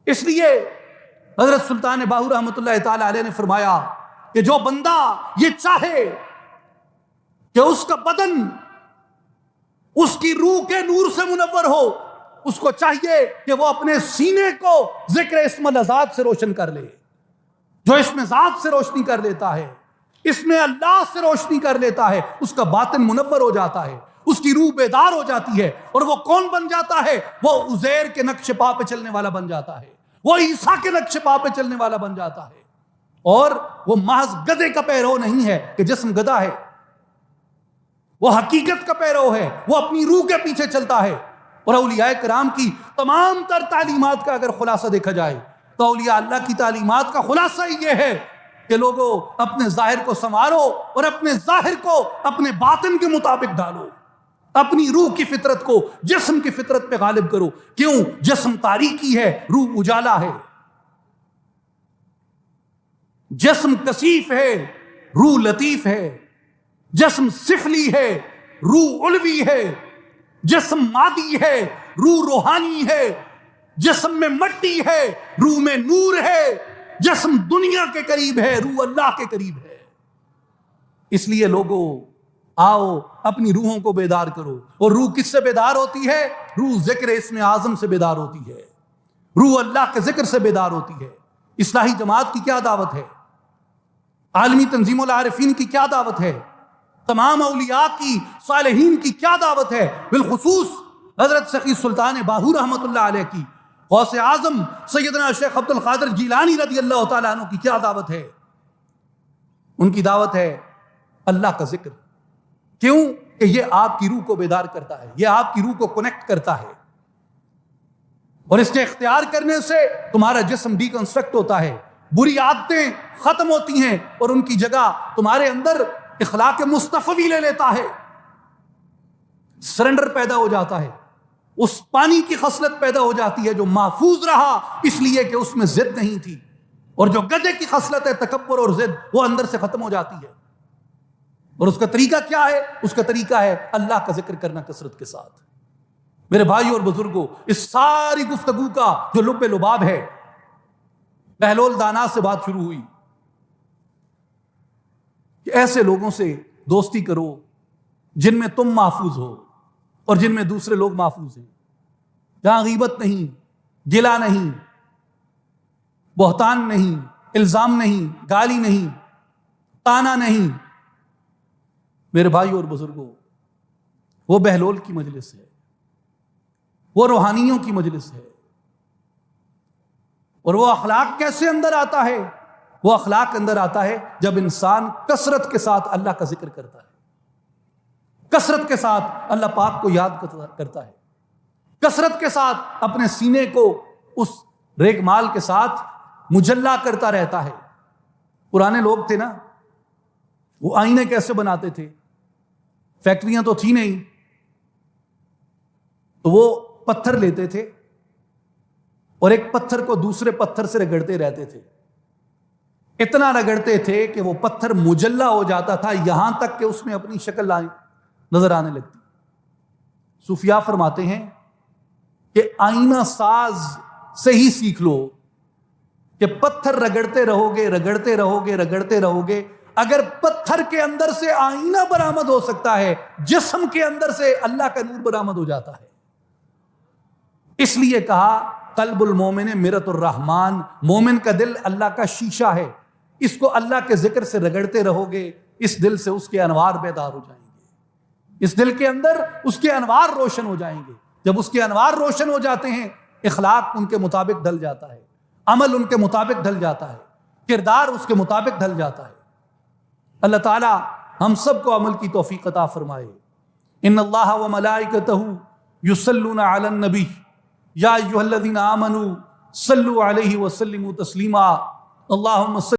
اس لیے حضرت سلطان باہو رحمت اللہ تعالی علیہ نے فرمایا کہ جو بندہ یہ چاہے کہ اس کا بدن اس کی روح کے نور سے منور ہو، اس کو چاہیے کہ وہ اپنے سینے کو ذکر اسم ذات سے روشن کر لے۔ جو اسم ذات سے روشنی کر لیتا ہے، اس میں اللہ سے روشنی کر لیتا ہے، اس کا باطن منور ہو جاتا ہے، اس کی روح بیدار ہو جاتی ہے، اور وہ کون بن جاتا ہے؟ وہ عزیر کے نقش پا پہ چلنے والا بن جاتا ہے، وہ عیسیٰ کے نقش پا پہ چلنے والا بن جاتا ہے، اور وہ محض گدھے کا پیرو نہیں ہے کہ جسم گدھا ہے، وہ حقیقت کا پیرو ہے، وہ اپنی روح کے پیچھے چلتا ہے۔ اور اولیاء کرام کی تمام تر تعلیمات کا اگر خلاصہ دیکھا جائے تو اولیاء اللہ کی تعلیمات کا خلاصہ یہ ہے کہ لوگوں اپنے ظاہر کو سنوارو اور اپنے ظاہر کو اپنے باطن کے مطابق ڈالو، اپنی روح کی فطرت کو جسم کی فطرت پہ غالب کرو۔ کیوں؟ جسم تاریکی ہے، روح اجالا ہے، جسم کثیف ہے، روح لطیف ہے، جسم سفلی ہے، روح علوی ہے، جسم مادی ہے، روح روحانی ہے، جسم میں مٹی ہے، روح میں نور ہے، جسم دنیا کے قریب ہے، روح اللہ کے قریب ہے۔ اس لیے لوگوں آؤ اپنی روحوں کو بیدار کرو۔ اور روح کس سے بیدار ہوتی ہے؟ روح ذکر اسم اعظم سے بیدار ہوتی ہے، روح اللہ کے ذکر سے بیدار ہوتی ہے۔ اصلاحی جماعت کی کیا دعوت ہے؟ عالمی تنظیم العارفین کی کیا دعوت ہے؟ تمام اولیاء کی، صالحین کی کیا دعوت ہے؟ بالخصوص حضرت سخی سلطان باہو رحمت اللہ علیہ کی، غوث اعظم سیدنا شیخ عبد القادر جیلانی رضی اللہ تعالیٰ عنہ کی کیا دعوت ہے؟ ان کی دعوت ہے اللہ کا ذکر۔ کیوں؟ کہ یہ آپ کی روح کو بیدار کرتا ہے، یہ آپ کی روح کو کنیکٹ کرتا ہے، اور اس کے اختیار کرنے سے تمہارا جسم ڈی کنسٹرکٹ ہوتا ہے، بری عادتیں ختم ہوتی ہیں، اور ان کی جگہ تمہارے اندر اخلاق مصطفی لے لیتا ہے، سرنڈر پیدا ہو جاتا ہے، اس پانی کی خصلت پیدا ہو جاتی ہے جو محفوظ رہا اس لیے کہ اس میں ضد نہیں تھی، اور جو گدھے کی خصلت ہے تکبر اور ضد، وہ اندر سے ختم ہو جاتی ہے۔ اور اس کا طریقہ کیا ہے؟ اس کا طریقہ ہے اللہ کا ذکر کرنا کثرت کے ساتھ۔ میرے بھائیو اور بزرگوں، اس ساری گفتگو کا جو لب لباب ہے، بہلول دانا سے بات شروع ہوئی کہ ایسے لوگوں سے دوستی کرو جن میں تم محفوظ ہو اور جن میں دوسرے لوگ محفوظ ہیں، جہاں غیبت نہیں، گلہ نہیں، بہتان نہیں، الزام نہیں، گالی نہیں، تانا نہیں۔ میرے بھائیو اور بزرگوں، وہ بہلول کی مجلس ہے، وہ روحانیوں کی مجلس ہے، اور وہ اخلاق کیسے اندر آتا ہے؟ وہ اخلاق اندر آتا ہے جب انسان کثرت کے ساتھ اللہ کا ذکر کرتا ہے، کثرت کے ساتھ اللہ پاک کو یاد کرتا ہے، کثرت کے ساتھ اپنے سینے کو اس ریگ مال کے ساتھ مجلا کرتا رہتا ہے۔ پرانے لوگ تھے نا، وہ آئینے کیسے بناتے تھے؟ فیکٹریاں تو تھی نہیں، تو وہ پتھر لیتے تھے اور ایک پتھر کو دوسرے پتھر سے رگڑتے رہتے تھے، اتنا رگڑتے تھے کہ وہ پتھر مجلا ہو جاتا تھا، یہاں تک کہ اس میں اپنی شکل نظر آنے لگتی۔ صوفیاء فرماتے ہیں کہ آئینہ ساز سے ہی سیکھ لو کہ پتھر رگڑتے رہو گے، رگڑتے رہو گے، رگڑتے رہو گے، اگر پتھر کے اندر سے آئینہ برآمد ہو سکتا ہے، جسم کے اندر سے اللہ کا نور برآمد ہو جاتا ہے۔ اس لیے کہا قلب المومن مرۃ الرحمن، مومن کا دل اللہ کا شیشہ ہے، اس کو اللہ کے ذکر سے رگڑتے رہو گے، اس دل سے اس کے انوار بیدار ہو جائیں گے، اس دل کے اندر اس کے انوار روشن ہو جائیں گے۔ جب اس کے انوار روشن ہو جاتے ہیں، اخلاق ان کے مطابق ڈھل جاتا ہے، عمل ان کے مطابق ڈھل جاتا ہے، کردار اس کے مطابق ڈھل جاتا ہے۔ اللہ تعالی ہم سب کو عمل کی توفیق عطا فرمائے۔ ان اللہ و ملائکتہ یصلون علی النبی یا ایھا الذین آمنوا صلوا علیہ وسلموا تسلیما اللہم